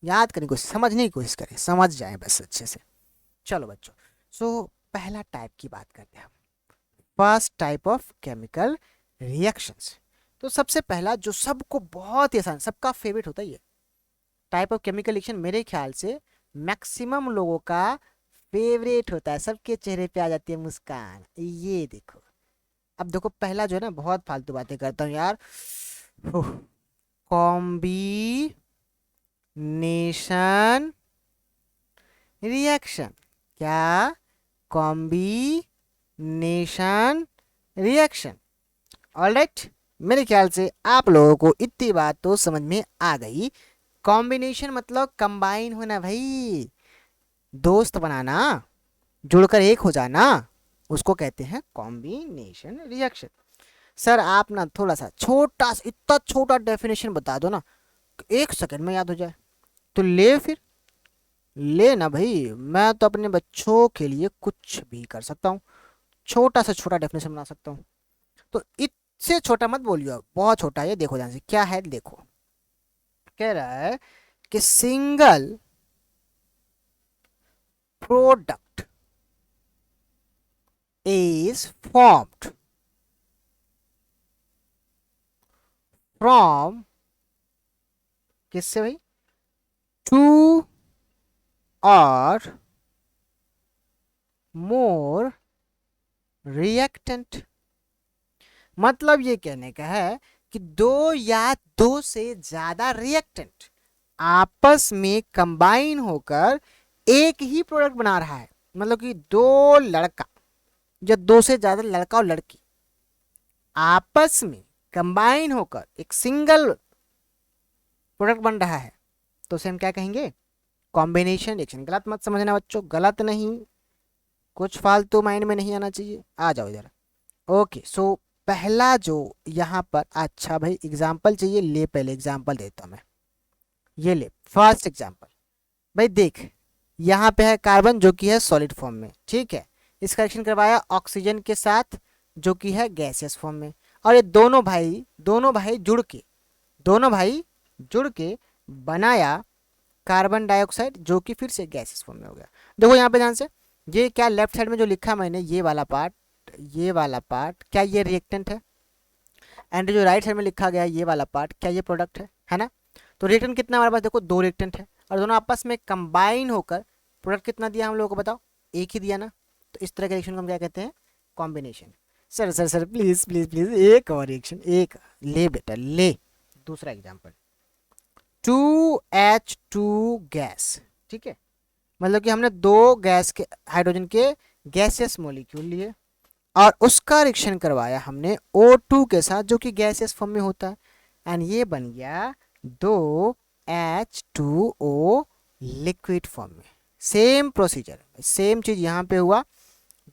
Speaker 1: याद करने की कोशिश, समझने की कोशिश करें, समझ जाए बस अच्छे से। चलो बच्चों, सो पहला टाइप की बात करते हैं हम, first type of chemical reactions. तो सबसे पहला जो सबको बहुत ही आसान, सबका फेवरेट होता है, ये टाइप ऑफ केमिकल रिएक्शन मेरे ख्याल से मैक्सिमम लोगों का फेवरेट होता है, सबके चेहरे पे आ जाती है मुस्कान। ये देखो, अब देखो पहला जो है ना, बहुत फालतू बातें करता हूँ यार, कॉम्बिनेशन रिएक्शन। क्या? Combination reaction. ऑलराइट, मेरे ख्याल से आप लोगों को इतनी बात तो समझ में आ गई। कॉम्बिनेशन मतलब कंबाइन होना भाई, दोस्त बनाना, जुड़कर एक हो जाना, उसको कहते हैं कॉम्बिनेशन रिएक्शन। सर आप ना थोड़ा सा छोटा सा, इतना छोटा डेफिनेशन बता दो ना, 1 सेकंड में याद हो जाए, तो ले फिर, ले ना भाई, मैं तो अपने बच्चों के लिए कुछ भी कर सकता हूँ, छोटा से छोटा डेफिनेशन बना सकता हूँ। तो इससे छोटा मत बोलिए आप, बहुत छोटा है ये, देखो ध्यान से क्या है, देखो कह रहा है कि single product is formed from, किससे भाई, टू और मोर रिएक्टेंट। मतलब ये कहने का है कि दो या दो से ज्यादा रिएक्टेंट आपस में कंबाइन होकर एक ही प्रोडक्ट बना रहा है। मतलब कि दो लड़का या दो से ज्यादा लड़का और लड़की आपस में कंबाइन होकर एक सिंगल प्रोडक्ट बन रहा है, तो उसे हम क्या कहेंगे, कॉम्बिनेशन रिएक्शन। गलत मत समझना बच्चों, गलत नहीं, कुछ फालतू माइंड में नहीं आना चाहिए, आ जाओ इधर। ओके, सो पहला जो यहाँ पर, अच्छा भाई एग्जाम्पल चाहिए, ले पहले एग्जाम्पल देता हूँ मैं, ये ले फर्स्ट एग्जाम्पल। भाई देख, यहाँ पे है कार्बन जो कि है सॉलिड फॉर्म में, ठीक है, इसका रिएक्शन करवाया ऑक्सीजन के साथ जो कि है गैसियस फॉर्म में, और ये दोनों भाई जुड़ के बनाया कार्बन डाइऑक्साइड जो कि फिर से गैसियस फॉर्म में हो गया। देखो यहाँ पे ध्यान से, ये क्या लेफ्ट साइड में जो लिखा मैंने, ये वाला पार्ट क्या ये रिएक्टेंट है, एंड जो राइट साइड में लिखा गया ये वाला पार्ट क्या ये प्रोडक्ट है ना। तो रिएक्टेंट कितना हमारे पास, देखो 2 रिएक्टेंट है और दोनों आपस में कंबाइन होकर प्रोडक्ट कितना दिया हम लोगों को, बताओ, एक ही दिया ना। तो इस तरह के रिएक्शन को हम क्या कहते हैं, combination. Sir sir sir please please please, एक और रिएक्शन, एक ले बेटा ले, दूसरा एग्जाम्पल, 2H2 गैस, ठीक है, मतलब कि हमने दो गैस के हाइड्रोजन के गैसियस मॉलिक्यूल लिए और उसका रिएक्शन करवाया हमने O2 के साथ जो कि गैसियस फॉर्म में होता है, एंड ये बन गया 2H2O लिक्विड फॉर्म में। सेम प्रोसीजर, सेम चीज यहाँ पे हुआ।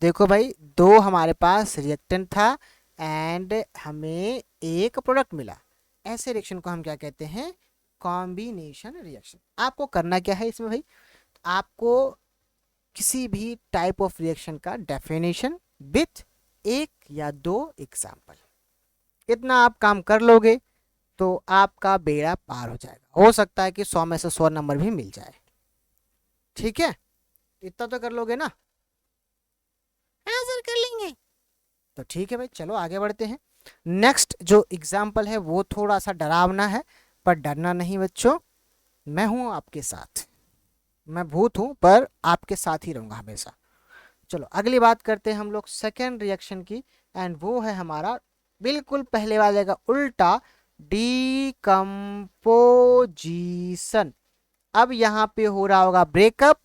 Speaker 1: देखो भाई, दो हमारे पास रिएक्टेंट था एंड हमें एक प्रोडक्ट मिला, ऐसे रिएक्शन को हम क्या कहते हैं, कॉम्बिनेशन रिएक्शन। आपको करना क्या है इसमें भाई, आपको किसी भी टाइप ऑफ रिएक्शन का डेफिनेशन विथ एक या दो एग्जाम्पल, इतना आप काम कर लोगे तो आपका बेड़ा पार हो जाएगा। हो सकता है कि 100 में से 100 नंबर भी मिल जाए, ठीक है, इतना तो कर लोगे ना। हाँ सर कर लेंगे, तो ठीक है भाई, चलो आगे बढ़ते हैं। नेक्स्ट जो एग्जाम्पल है वो थोड़ा सा डरावना है, पर डरना नहीं बच्चों, मैं हूं आपके साथ, मैं भूत हूं पर आपके साथ ही रहूंगा हमेशा। चलो अगली बात करते हैं हम लोग सेकेंड रिएक्शन की, एंड वो है हमारा बिल्कुल पहले वाले का उल्टा, डीकम्पोजिशन। अब यहाँ पे हो रहा होगा ब्रेकअप,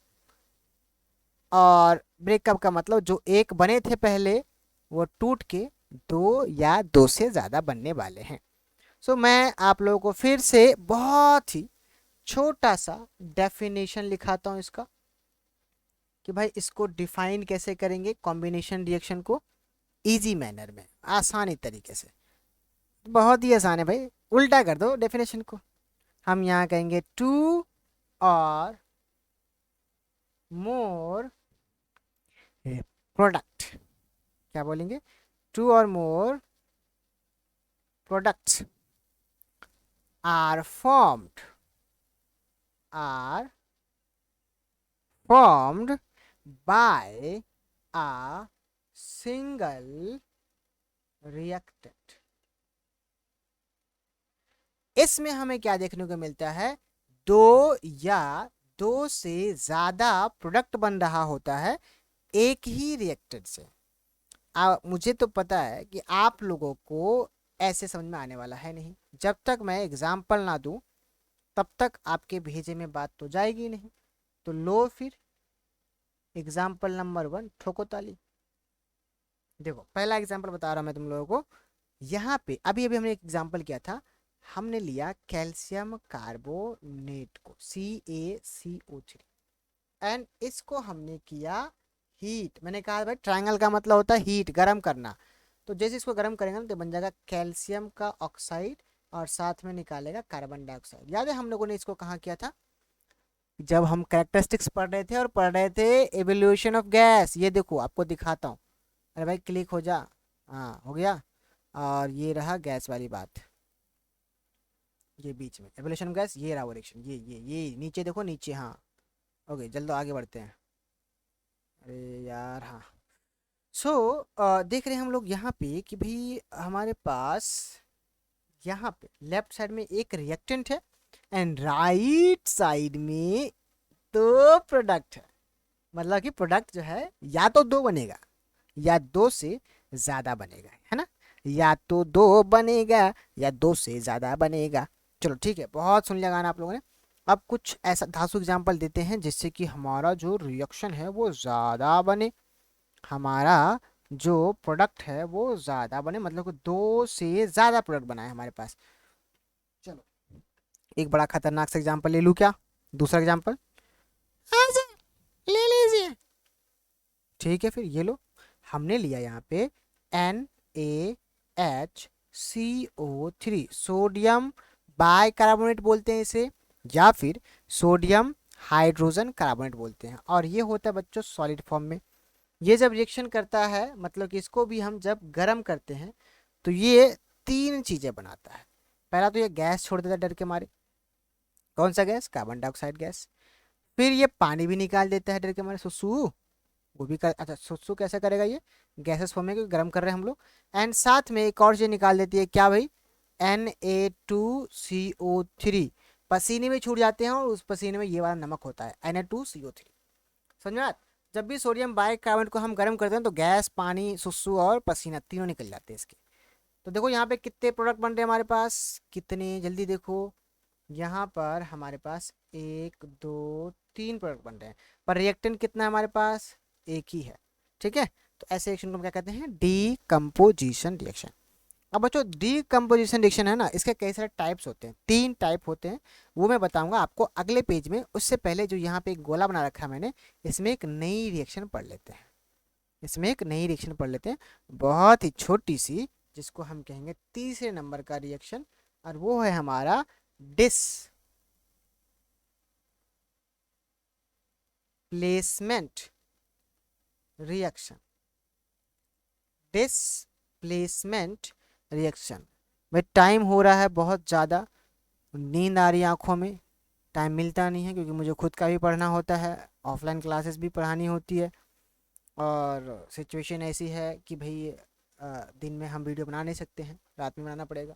Speaker 1: और ब्रेकअप का मतलब जो एक बने थे पहले वो टूट के दो या दो से ज्यादा बनने वाले हैं। सो मैं आप लोगों को फिर से बहुत ही छोटा सा डेफिनेशन लिखाता हूँ इसका कि भाई इसको डिफाइन कैसे करेंगे कॉम्बिनेशन रिएक्शन को इजी मैनर में, आसानी तरीके से। बहुत ही आसान है भाई, उल्टा कर दो डेफिनेशन को। हम यहाँ कहेंगे टू और मोर प्रोडक्ट, क्या बोलेंगे, टू और more products are formed, are formed by a single reactant। इसमें हमें क्या देखने को मिलता है, दो या दो से ज्यादा प्रोडक्ट बन रहा होता है एक ही रिएक्टेंट से। मुझे तो पता है कि आप लोगों को ऐसे समझ में आने वाला है नहीं, जब तक मैं एग्जाम्पल ना दूं तब तक आपके भेजे में बात तो जाएगी नहीं। तो लो फिर एग्जाम्पल नंबर 1, ठोको ताली। देखो पहला एग्जाम्पल बता रहा हूं मैं तुम लोगों को। यहाँ पे अभी अभी हमने एक एग्जाम्पल किया था, हमने लिया कैल्शियम कार्बोनेट को CaCO3 एंड इसको हमने किया हीट। मैंने कहा भाई ट्रायंगल का मतलब होता है हीट, गर्म करना। तो जैसे इसको गर्म करेंगे ना तो बन जाएगा कैल्शियम का ऑक्साइड और साथ में निकालेगा कार्बन डाइऑक्साइड। याद है हम लोगों ने इसको कहाँ किया था, जब हम कैरेक्टरिस्टिक्स पढ़ रहे थे और पढ़ रहे थे एवोल्यूशन ऑफ गैस। ये देखो आपको दिखाता हूँ, अरे भाई क्लिक हो जा, हाँ हो गया। और ये रहा गैस वाली बात, ये बीच में एवोल्यूशन गैस, ये रहा वो रिएक्शन, ये नीचे देखो नीचे, हाँ ओके जल्द आगे बढ़ते हैं। अरे यार हाँ, सो देख रहे हैं हम लोग यहाँ पे कि भाई हमारे पास यहाँ पे लेफ्ट साइड में एक रिएक्टेंट है एंड राइट साइड में दो प्रोडक्ट है। मतलब कि प्रोडक्ट जो है या तो दो बनेगा या दो से ज्यादा बनेगा, है ना, या तो दो बनेगा या दो से ज्यादा बनेगा। चलो ठीक है, बहुत सुन लिया गाना आप लोगों ने। अब कुछ ऐसा धांसू एग्जाम्पल देते हैं जिससे कि हमारा जो रिएक्शन है वो ज़्यादा बने, हमारा जो प्रोडक्ट है वो ज़्यादा बने, मतलब कि दो से ज़्यादा प्रोडक्ट बनाए हमारे पास। चलो एक बड़ा खतरनाक सा एग्जाम्पल ले लूँ क्या, दूसरा एग्जाम्पल ले लीजिए। ठीक है फिर ये लो, हमने लिया यहाँ पे NaHCO3, सोडियम बाइकार्बोनेट बोलते हैं इसे, या फिर सोडियम हाइड्रोजन कार्बोनेट बोलते हैं। और ये होता है बच्चों सॉलिड फॉर्म में। ये जब रिएक्शन करता है मतलब कि इसको भी हम जब गर्म करते हैं तो ये तीन चीज़ें बनाता है। पहला तो ये गैस छोड़ देता है डर के मारे, कौन सा गैस, कार्बन डाइऑक्साइड गैस। फिर ये पानी भी निकाल देता है डर के मारे, सुसु, वो भी कर, अच्छा सुसु कैसे करेगा ये, गैसेस फॉर्म में क्योंकि गर्म कर रहे हैं हम लोग। एंड साथ में एक और चीज निकाल देती है, क्या भाई, Na2CO3, पसीने में छूट जाते हैं और उस पसीने में ये वाला नमक होता है Na2CO3। समझ में आया? जब भी सोडियम बाइकार्बोनेट को हम गर्म करते हैं तो गैस, पानी, सुसु और पसीना तीनों निकल जाते हैं इसके। तो देखो यहाँ पे कितने प्रोडक्ट बन रहे हैं हमारे पास, कितने, जल्दी देखो। यहाँ पर हमारे पास एक दो तीन प्रोडक्ट बन रहे हैं, पर रिएक्टेंट कितना है हमारे पास, एक ही है। ठीक है, तो ऐसे रिएक्शन को हम क्या कहते हैं, डीकम्पोजिशन रिएक्शन। अब बच्चों डीकम्पोजिशन रिएक्शन है ना, इसके कई सारे टाइप्स होते हैं, तीन टाइप होते हैं, वो मैं बताऊंगा आपको अगले पेज में। उससे पहले जो यहाँ पे एक गोला बना रखा है मैंने, इसमें एक नई रिएक्शन पढ़ लेते हैं, इसमें एक नई रिएक्शन पढ़ लेते हैं, बहुत ही छोटी सी, जिसको हम कहेंगे तीसरे नंबर का रिएक्शन, और वो है हमारा डिस्प्लेसमेंट रिएक्शन। Displacement reaction. भाई टाइम हो रहा है बहुत ज़्यादा, नींद आ रही है आँखों में, टाइम मिलता नहीं है क्योंकि मुझे खुद का भी पढ़ना होता है, ऑफलाइन क्लासेस भी पढ़ानी होती है, और सिचुएशन ऐसी है कि भाई दिन में हम वीडियो बना नहीं सकते हैं, रात में बनाना पड़ेगा।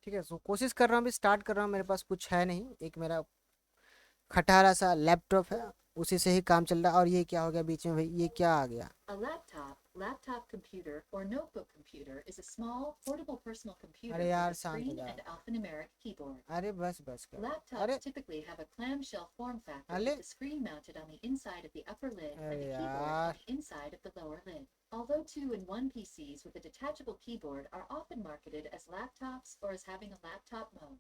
Speaker 1: ठीक है, सो कोशिश कर रहा हूँ, अभी स्टार्ट कर रहा हूँ। मेरे पास कुछ है नहीं, एक मेरा खटारा सा लैपटॉप है, उसी से ही काम चल रहा है। और ये क्या हो गया बीच में भाई, ये क्या आ गया,
Speaker 2: A laptop computer or notebook computer is a small, portable personal computer
Speaker 1: अरे
Speaker 2: with
Speaker 1: यार
Speaker 2: a
Speaker 1: शांत हो
Speaker 2: screen
Speaker 1: जा,
Speaker 2: and alphanumeric keyboard.
Speaker 1: अरे बस बस कर,
Speaker 2: Laptops
Speaker 1: अरे
Speaker 2: typically have a clamshell form factor
Speaker 1: अरे
Speaker 2: with the screen mounted on the inside of the upper lid and
Speaker 1: अरे
Speaker 2: the keyboard on
Speaker 1: यार,
Speaker 2: the inside of the lower lid. Although 2-in-1 PCs with a detachable keyboard are often marketed as laptops or as having a laptop mode.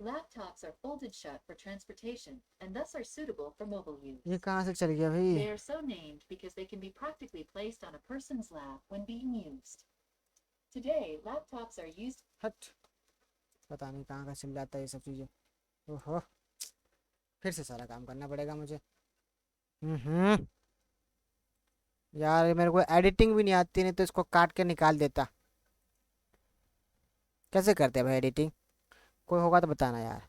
Speaker 2: Laptops are folded shut for transportation and thus are suitable for mobile use.
Speaker 1: ये कहाँ से चल गया भाई?
Speaker 2: They are so named because they can be practically placed on a person's lap when being used. Today, laptops are used.
Speaker 1: हट, पता नहीं कहाँ का सिल जाता है ये सब चीज़ें। ओहो, फिर से सारा काम करना पड़ेगा मुझे। यार मेरे को एडिटिंग भी नहीं आती, नहीं तो इसको काट के निकाल देता। कैसे करते हैं भाई एडिटिंग? कोई होगा तो बताना यार।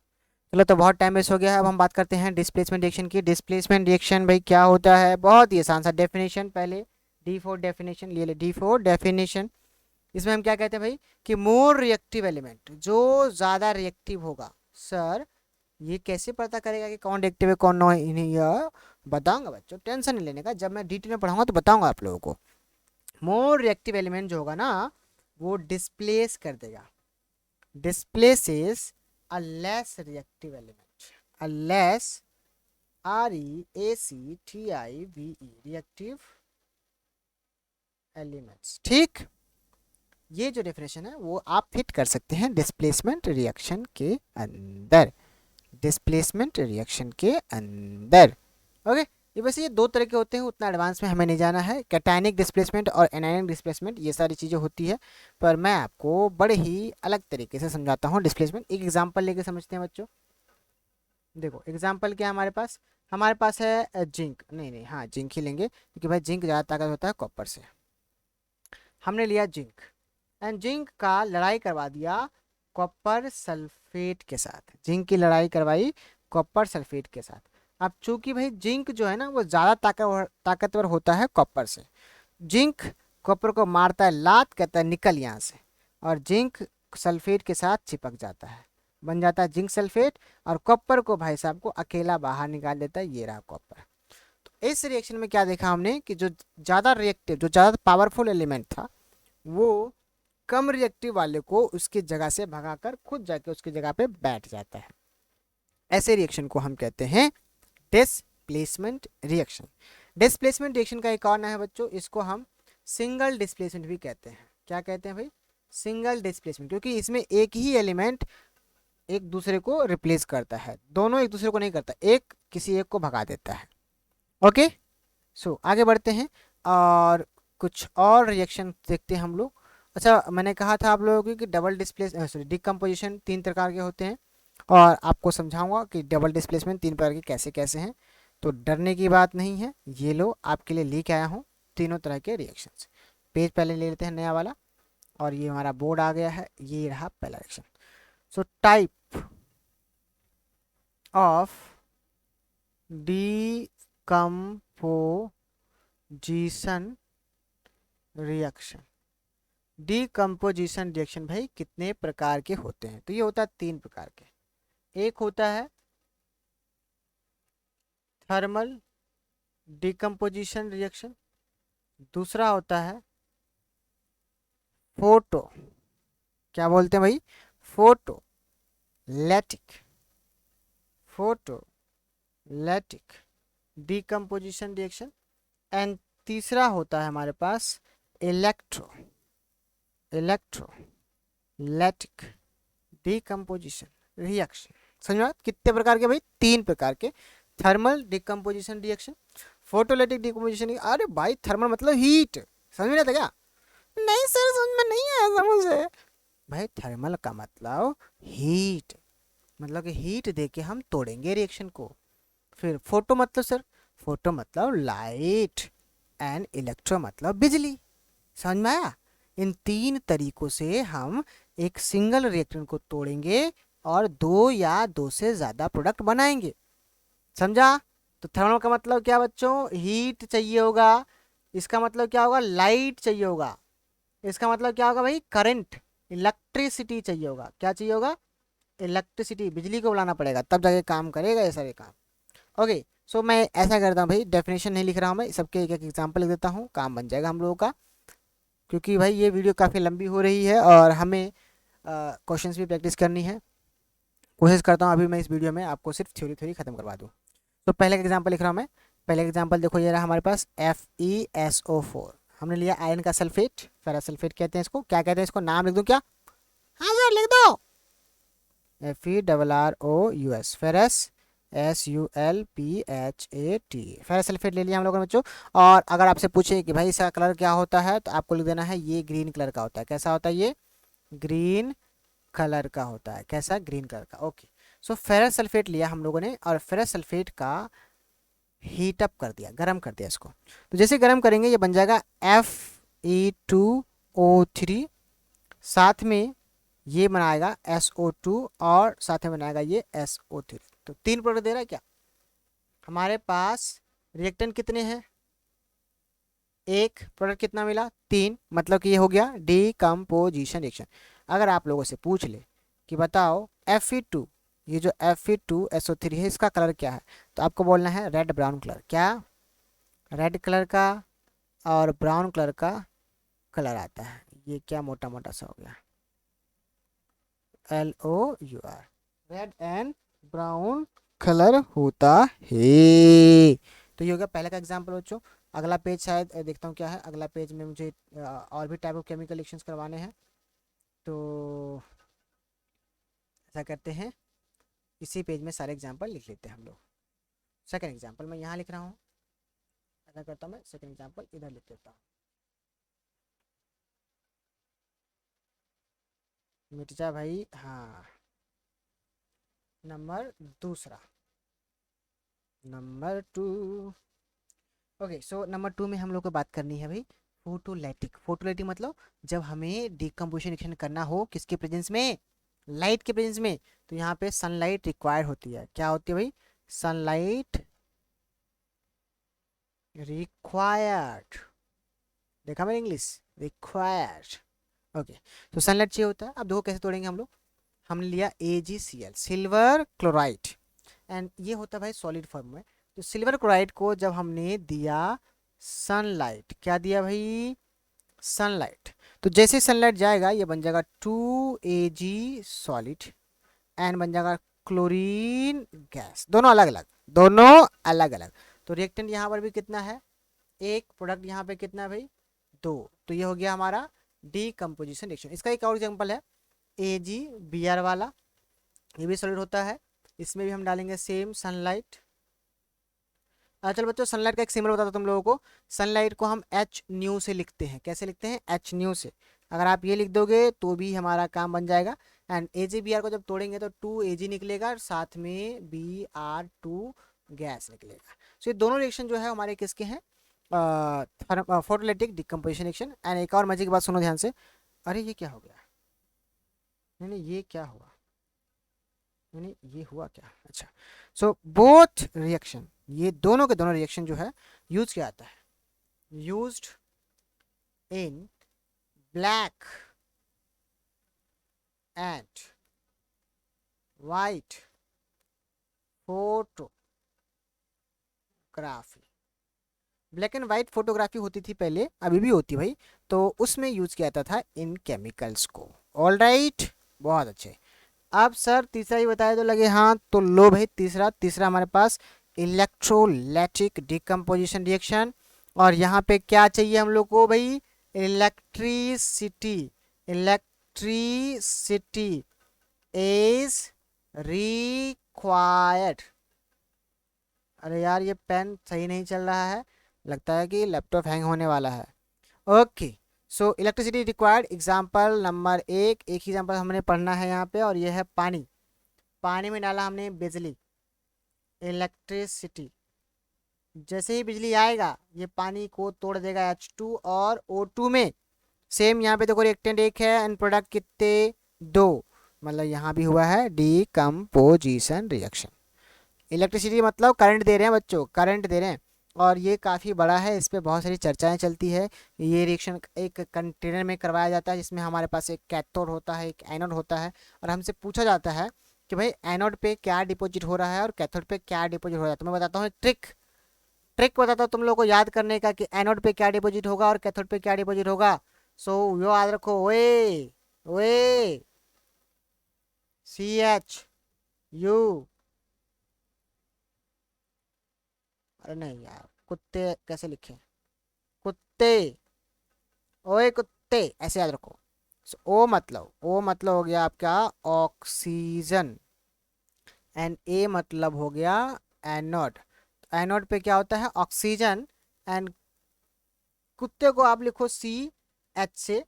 Speaker 1: चलो, तो बहुत टाइम वेस्ट हो गया है। अब हम बात करते हैं डिस्प्लेसमेंट रिएक्शन की। डिस्प्लेसमेंट रिएक्शन भाई क्या होता है? बहुत ही आसान सा डेफिनेशन। पहले D4 डेफिनेशन ले ले। D4 डेफिनेशन, इसमें हम क्या कहते हैं भाई कि मोर रिएक्टिव एलिमेंट, जो ज़्यादा रिएक्टिव होगा। सर ये कैसे पता करेगा कि कौन रिएक्टिव है कौन नहीं? बताऊंगा बच्चों, टेंशन नहीं लेने का। जब मैं डिटेल में पढ़ाऊंगा तो बताऊंगा आप लोगों को। मोर रिएक्टिव एलिमेंट जो होगा ना, वो डिस्प्लेस कर देगा, displaces a less reactive element, a less REACTIVE reactive elements। ठीक, ये जो डेफिनेशन है वो आप फिट कर सकते हैं डिस्प्लेसमेंट रिएक्शन के अंदर, डिस्प्लेसमेंट रिएक्शन के अंदर। ओके, ये वैसे ये दो तरह के होते हैं, उतना एडवांस में हमें नहीं जाना है। कैटायनिक डिस्प्लेसमेंट और एनायनिक डिस्प्लेसमेंट, ये सारी चीज़ें होती है, पर मैं आपको बड़े ही अलग तरीके से समझाता हूँ डिस्प्लेसमेंट। एक एग्जांपल लेके समझते हैं बच्चों। देखो एग्जांपल क्या है हमारे पास? हमारे पास है जिंक, नहीं हाँ जिंक ही लेंगे, क्योंकि भाई जिंक ज़्यादा ताकत होता है कॉपर से। हमने लिया जिंक, एंड जिंक का लड़ाई करवा दिया कॉपर सल्फेट के साथ। जिंक की लड़ाई करवाई कॉपर सल्फेट के साथ। अब चूंकि भाई जिंक जो है ना वो ज़्यादा ताकतवर होता है कॉपर से। जिंक कॉपर को मारता है लात, कहता है निकल यहाँ से, और जिंक सल्फेट के साथ चिपक जाता है, बन जाता है जिंक सल्फेट, और कॉपर को भाई साहब को अकेला बाहर निकाल देता है। ये रहा कॉपर। तो इस रिएक्शन में क्या देखा हमने कि जो ज़्यादा रिएक्टिव, जो ज़्यादा पावरफुल एलिमेंट था, वो कम रिएक्टिव वाले को उसकी जगह से भगाकर खुद जाके उसकी जगह पे बैठ जाता है। ऐसे रिएक्शन को हम कहते हैं डिस्प्लेसमेंट रिएक्शन। डिस्प्लेसमेंट रिएक्शन का एक और नाम है बच्चों, इसको हम सिंगल डिस्प्लेसमेंट भी कहते हैं। क्या कहते हैं भाई? सिंगल डिस्प्लेसमेंट, क्योंकि इसमें एक ही एलिमेंट एक दूसरे को रिप्लेस करता है, दोनों एक दूसरे को नहीं करता, एक किसी एक को भगा देता है। ओके, सो आगे बढ़ते हैं और कुछ और रिएक्शन देखते हैं हम लोग। अच्छा, मैंने कहा था आप लोगों को कि डबल डिकम्पोजिशन 3 प्रकार के होते हैं, और आपको समझाऊंगा कि डबल डिस्प्लेसमेंट 3 प्रकार के कैसे कैसे हैं। तो डरने की बात नहीं है, ये लो आपके लिए लेके आया हूँ तीनों तरह के रिएक्शंस। पेज पहले ले लेते हैं नया वाला, और ये हमारा बोर्ड आ गया है, ये रहा पहला reaction. So type of decomposition reaction. Decomposition reaction भाई कितने प्रकार के होते हैं? तो ये होता है 3 प्रकार के। एक होता है थर्मल डिकम्पोजिशन रिएक्शन, दूसरा होता है फोटो, क्या बोलते हैं भाई? फोटोलैटिक डिकम्पोजिशन रिएक्शन, एंड तीसरा होता है हमारे पास इलेक्ट्रोलैटिक डिकम्पोजिशन रिएक्शन। समझ में? कितने प्रकार के भाई? 3 प्रकार के। Thermal decomposition reaction, photolytic decomposition. अरे भाई थर्मल मतलब हीट, समझ में आता क्या? नहीं सर समझ में नहीं आया मुझे। भाई थर्मल का मतलब हीट, मतलब कि हीट देके हम तोड़ेंगे रिएक्शन को। फिर फोटो मतलब सर, फोटो मतलब लाइट, एंड इलेक्ट्रो मतलब बिजली। समझ में आया? इन 3 तरीकों से हम एक सिंगल रिएक्शन को तोड़ेंगे और 2 या 2 से ज़्यादा प्रोडक्ट बनाएंगे। समझा? तो थर्मल का मतलब क्या बच्चों? हीट चाहिए होगा। इसका मतलब क्या होगा? लाइट चाहिए होगा। इसका मतलब क्या होगा भाई? करंट, इलेक्ट्रिसिटी चाहिए होगा। क्या चाहिए होगा? इलेक्ट्रिसिटी, बिजली को बुलाना पड़ेगा तब जाके काम करेगा ये सारे काम। ओके, सो मैं ऐसा करता हूँ भाई, डेफिनेशन नहीं लिख रहा हूँ मैं, सबके एक एक एग्जाम्पल लिख देता हूँ, काम बन जाएगा हम लोगों का। क्योंकि भाई ये वीडियो काफ़ी लंबी हो रही है और हमें क्वेश्चंस भी प्रैक्टिस करनी है। कोशिश करता हूँ अभी मैं इस वीडियो में आपको सिर्फ थ्योरी ख़त्म करवा दूँ। तो पहले का एग्जाम्पल लिख रहा हूँ मैं। पहले एग्जाम्पल देखो, ये रहा हमारे पास FeSO4। हमने लिया आयरन का सल्फेट, फेरस सल्फेट कहते हैं इसको। क्या कहते हैं इसको? नाम लिख दूँ क्या? हाँ सर लिख दो। FeRROUS, ferrous, SULPHAT, ferrous sulphate ले लिया हम लोगों ने बच्चों। और अगर आपसे पूछे कि भाई इसका कलर क्या होता है, तो आपको लिख देना है ये ग्रीन कलर का होता है। कैसा होता है ये? ग्रीन कलर का होता है। कैसा? ग्रीन कलर का। ओके, सो फेरस सल्फेट लिया हम लोगों ने और फेरस सल्फेट का हीट अप कर दिया, गर्म कर दिया इसको। तो जैसे गर्म करेंगे ये बन जाएगा Fe2O3, साथ में ये बनाएगा SO2 और साथ में बनाएगा ये SO3। तो 3 प्रोडक्ट दे रहा है क्या हमारे पास? रिएक्टेंट कितने हैं? एक प्रोडक्ट कितना मिला? 3, मतलब कि ये हो गया डीकम्पोजिशन रिएक्शन। अगर आप लोगों से पूछ ले कि बताओ Fe2, ये जो Fe2SO3 है इसका कलर क्या है, तो आपको बोलना है रेड ब्राउन कलर। क्या? रेड कलर का और ब्राउन कलर का कलर आता है। ये क्या मोटा मोटा सा हो गया? LOUR, red and brown colour होता है। तो ये हो गया पहले का एग्जाम्पल बच्चों। अगला पेज शायद देखता हूँ क्या है। अगला पेज में मुझे और भी टाइप ऑफ केमिकल रिएक्शंस करवाने हैं, तो ऐसा करते हैं इसी पेज में सारे एग्जाम्पल लिख लेते हैं हम लोग। सेकेंड एग्जाम्पल मैं यहाँ लिख रहा हूँ, ऐसा करता हूँ मैं सेकेंड एग्जाम्पल इधर लिख देता हूँ। मिट जा भाई। हाँ, नंबर दूसरा, नंबर 2। ओके, सो नंबर 2 में हम लोग को बात करनी है भाई फोटोलैटिक। फोटोलैटिक मतलब जब हमें डिकम्पोजिशन रिएक्शन करना हो किसके प्रेजेंस में? लाइट के प्रेजेंस में। तो यहाँ पे सनलाइट रिक्वायर्ड होती है। क्या होती है भाई? Sunlight required. देखा मैंने इंग्लिश? रिक्वायर्ड। ओके, तो सनलाइट चाहिए होता है। अब देखो कैसे तोड़ेंगे हम लोग। हमने लिया AgCl, सिल्वर क्लोराइड, एंड ये होता है भाई सॉलिड फॉर्म में। तो सिल्वर क्लोराइड को जब हमने दिया सनलाइट, क्या दिया भाई? सनलाइट। तो जैसे सनलाइट जाएगा ये बन जाएगा 2Ag सॉलिड एंड बन जाएगा क्लोरीन गैस। दोनों अलग अलग, दोनों अलग अलग। तो रिएक्टेंट यहाँ पर भी कितना है? एक। प्रोडक्ट यहाँ पे कितना है भाई? 2। तो ये हो गया हमारा डीकम्पोजिशन रिएक्शन। इसका एक और एग्जाम्पल है AgBr वाला, ये भी सॉलिड होता है। इसमें भी हम डालेंगे सेम सनलाइट। चलो बच्चों, सनलाइट का एक सिंबल बताता हूं तुम लोगों को। सनलाइट को हम H न्यू से लिखते हैं। कैसे लिखते हैं? H न्यू से। अगर आप ये लिख दोगे तो भी हमारा काम बन जाएगा। एंड AgBr को जब तोड़ेंगे तो 2Ag निकलेगा और साथ में Br2 गैस निकलेगा। सो ये दोनों रिएक्शन जो है हमारे किसके हैं? Photolytic decomposition reaction. एंड एक और मजे की बात सुनो ध्यान से। अरे ये क्या हो गया? नहीं नहीं, ये क्या हुआ? नहीं नहीं, ये हुआ क्या? अच्छा, सो बोथ रिएक्शन, ये दोनों के दोनों रिएक्शन जो है यूज किया जाता है, used in black and white photography. Black and white photography होती थी पहले, अभी भी होती भाई। तो उसमें यूज किया जाता था इन केमिकल्स को। ऑल राइट, बहुत अच्छे। अब सर तीसरा ही बताया तो लगे हाँ, तो लो भाई तीसरा। तीसरा हमारे पास इलेक्ट्रोलैटिक डिकम्पोजिशन रिएक्शन। और यहाँ पे क्या चाहिए हम लोग को भाई? इलेक्ट्रिसिटी। Electricity is required. अरे यार ये पेन सही नहीं चल रहा है, लगता है कि लैपटॉप हैंग होने वाला है। ओके, सो इलेक्ट्रिसिटी रिक्वायर्ड। एग्जाम्पल नंबर एक ही एग्जाम्पल हमने पढ़ना है यहाँ पे, और ये है पानी। पानी में डाला हमने बिजली, इलेक्ट्रिसिटी। जैसे ही बिजली आएगा ये पानी को तोड़ देगा H2 और O2 में। सेम यहाँ पे देखो रिएक्टेंट एक है एंड प्रोडक्ट कितने? 2। मतलब यहाँ भी हुआ है डीकम्पोजिशन रिएक्शन। इलेक्ट्रिसिटी मतलब करंट दे रहे हैं बच्चों, करंट दे रहे हैं। और ये काफ़ी बड़ा है, इस पर बहुत सारी चर्चाएं चलती है। ये रिएक्शन एक कंटेनर में करवाया जाता है जिसमें हमारे पास एक कैथोड होता है, एक एनोड होता है। और हमसे पूछा जाता है कि भाई एनोड पे क्या डिपॉजिट हो रहा है और कैथोड पे क्या डिपॉजिट हो रहा है। तो मैं बताता हूँ ट्रिक, ट्रिक बताता हूँ तुम लोग को याद करने का कि एनोड पे क्या डिपॉजिट होगा और कैथोड पे क्या डिपॉजिट होगा। सो यो याद रखो, ओए ओए, CHU। अरे नहीं यार, कुत्ते कैसे लिखे? कुत्ते, ओए कुत्ते, ऐसे याद रखो। ओ मतलब हो गया आपका ऑक्सीजन, एंड ए मतलब हो गया एनोड। एनोड पे क्या होता है ऑक्सीजन, एंड कुत्ते को आप लिखो सी एच से,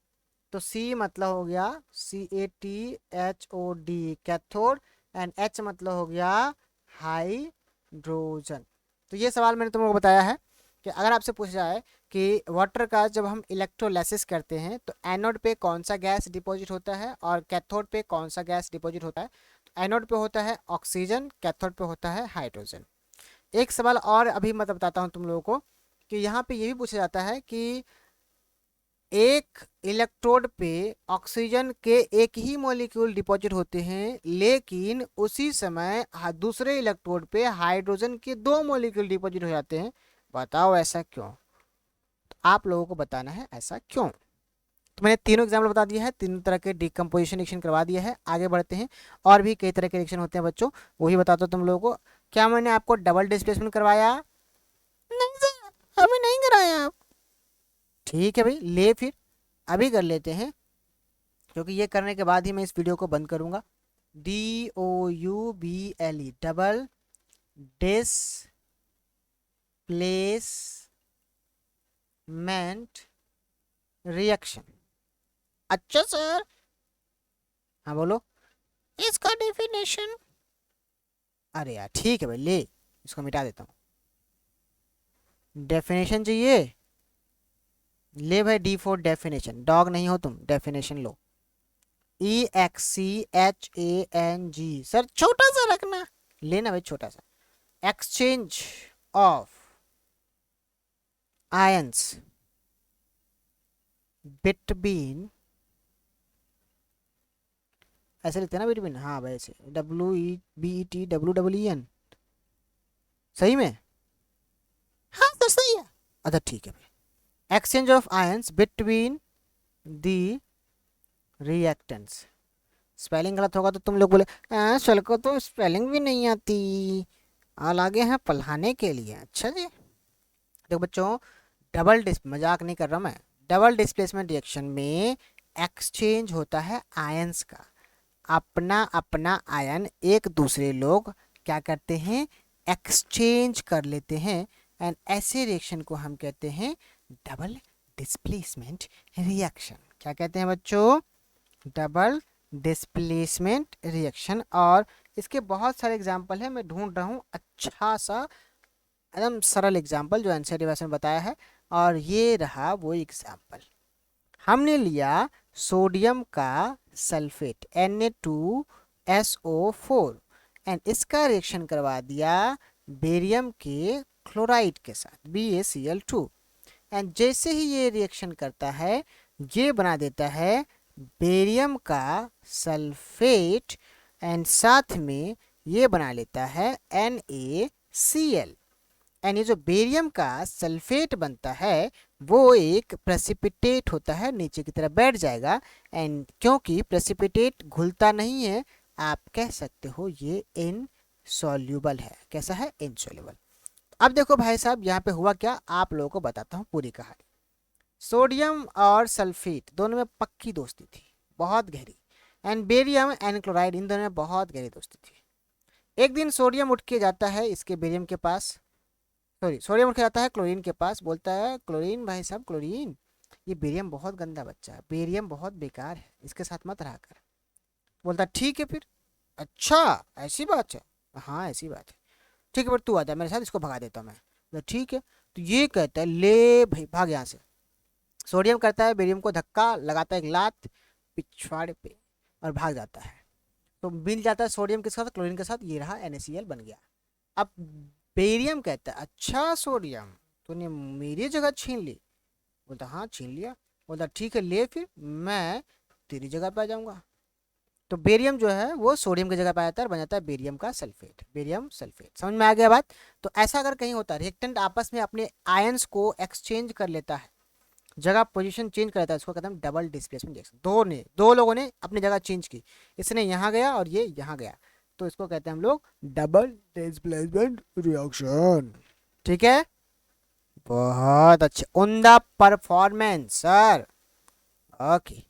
Speaker 1: तो सी मतलब हो गया CATHOD कैथोड, एंड एच मतलब हो गया हाइड्रोजन। तो ये सवाल मैंने तुम लोगों को बताया है कि अगर आपसे पूछा जाए कि वाटर का जब हम इलेक्ट्रोलाइसिस करते हैं तो एनोड पे कौन सा गैस डिपॉजिट होता है और कैथोड पे कौन सा गैस डिपॉजिट होता है, तो एनोड पे होता है ऑक्सीजन, कैथोड पे होता है हाइड्रोजन। एक सवाल और अभी मैं बताता हूँ तुम लोगों को कि यहाँ पे ये भी पूछा जाता है कि एक इलेक्ट्रोड पे ऑक्सीजन के एक ही मॉलिक्यूल डिपॉजिट होते हैं, लेकिन उसी समय दूसरे इलेक्ट्रोड पे हाइड्रोजन के 2 मॉलिक्यूल डिपॉजिट हो जाते हैं। बताओ ऐसा क्यों? तो आप लोगों को बताना है ऐसा क्यों। तो मैंने तीनों एग्जाम्पल बता दिया है, तीनों तरह के डिकम्पोजिशन रिएक्शन करवा दिया है। आगे बढ़ते हैं, और भी कई तरह के रिएक्शन होते हैं बच्चों, वही बताता हूँ तुम लोगों को। क्या मैंने आपको डबल डिस्प्लेसमेंट करवाया? नहीं सर, अभी नहीं कराया आप। ठीक है भाई, ले फिर अभी कर लेते हैं, क्योंकि ये करने के बाद ही मैं इस वीडियो को बंद करूंगा। DOUBLE double displacement reaction. अच्छा सर। हाँ बोलो। इसका डेफिनेशन? अरे यार ठीक है भाई, ले इसको मिटा देता हूँ। डेफिनेशन चाहिए? ले भाई, D4 डेफिनेशन, डॉग नहीं हो तुम, डेफिनेशन लो। EXCHANG, सर छोटा सा रखना, लेना भाई छोटा सा। एक्सचेंज ऑफ आयंस बिटवीन, ऐसे लिखते हैं ना बिटवीन, हाँ भाई ऐसे WEBETWEEN, सही में? हाँ तो सही है। अच्छा ठीक है भाई, exchange of ions between the reactants. Spelling गलत होगा तो तुम लोग बोले सर को तो स्पेलिंग भी नहीं आती, ऑल आगे हैं पढ़ाने के लिए। अच्छा जी, देखो बच्चों, मजाक नहीं कर रहा मैं, डबल डिस्प्लेसमेंट रिएक्शन में एक्सचेंज होता है आयंस का। अपना अपना आयन एक दूसरे लोग क्या करते हैं, एक्सचेंज कर लेते हैं, एंड ऐसे रिएक्शन को हम कहते हैं डबल डिस्प्लेसमेंट रिएक्शन। क्या कहते हैं बच्चों? Double displacement reaction. और इसके बहुत सारे एग्जाम्पल हैं, मैं ढूंढ रहा हूँ अच्छा सा एकदम सरल एग्जाम्पल जो एनसीईआरटी में बताया है, और ये रहा वो एग्जाम्पल। हमने लिया सोडियम का सल्फेट Na2SO4, एंड इसका रिएक्शन करवा दिया बेरियम के क्लोराइड के साथ BaCl2, एंड जैसे ही ये रिएक्शन करता है ये बना देता है बेरियम का सल्फेट, एंड साथ में ये बना लेता है NaCl। एंड ये जो बेरियम का सल्फेट बनता है वो एक प्रेसिपिटेट होता है, नीचे की तरफ बैठ जाएगा, एंड क्योंकि प्रेसिपिटेट घुलता नहीं है, आप कह सकते हो ये इनसॉल्यूबल है। कैसा है? इनसॉल्यूबल। अब देखो भाई साहब, यहाँ पे हुआ क्या, आप लोगों को बताता हूँ पूरी कहानी। सोडियम और सल्फेट दोनों में पक्की दोस्ती थी, बहुत गहरी, and barium and chloride in दोनों में बहुत गहरी दोस्ती थी। एक दिन सोडियम उठ के जाता है इसके बेरियम के पास, सोडियम उठ के जाता है क्लोरीन के पास, बोलता है क्लोरीन भाई साहब, क्लोरीन ये बेरियम बहुत गंदा बच्चा है, बेरियम बहुत बेकार है, इसके साथ मत रहा कर। बोलता ठीक है फिर। अच्छा ऐसी बात है? हाँ ऐसी बात है। ठीक है फिर तू आ जा मेरे साथ, इसको भगा देता हूँ मैं। ठीक है, तो ये कहता है ले भाई भाग यहाँ से। सोडियम करता है बेरियम को धक्का, लगाता है एक लात पिछवाड़े पे और भाग जाता है। तो मिल जाता है सोडियम के साथ क्लोरीन के साथ, ये रहा NaCl बन गया। अब बेरियम कहता है अच्छा सोडियम तूने मेरी जगह छीन ली। बोलता हाँ छीन लिया। बोलता ठीक है ले फिर मैं तेरी जगह पे आ जाऊंगा। तो बेरियम जो है वो सोडियम की जगह पे आ जाता है और बन जाता है बेरियम का सल्फेट, बेरियम सल्फेट। समझ में आ गया बात? तो ऐसा अगर कहीं होता है रिएक्टेंट आपस में अपने आयंस को एक्सचेंज कर लेता है, जगह पोजीशन चेंज कर लेता है, इसको कहते हैं डबल डिस्प्लेसमेंट रिएक्शन। दो लोगों ने अपनी जगह चेंज की, इसने यहाँ गया और ये यहाँ गया, तो इसको कहते हैं हम लोग डबल डिस्प्लेसमेंट रिएक्शन। ठीक है, बहुत अच्छे, उम्दा परफॉर्मेंस सर। ओके,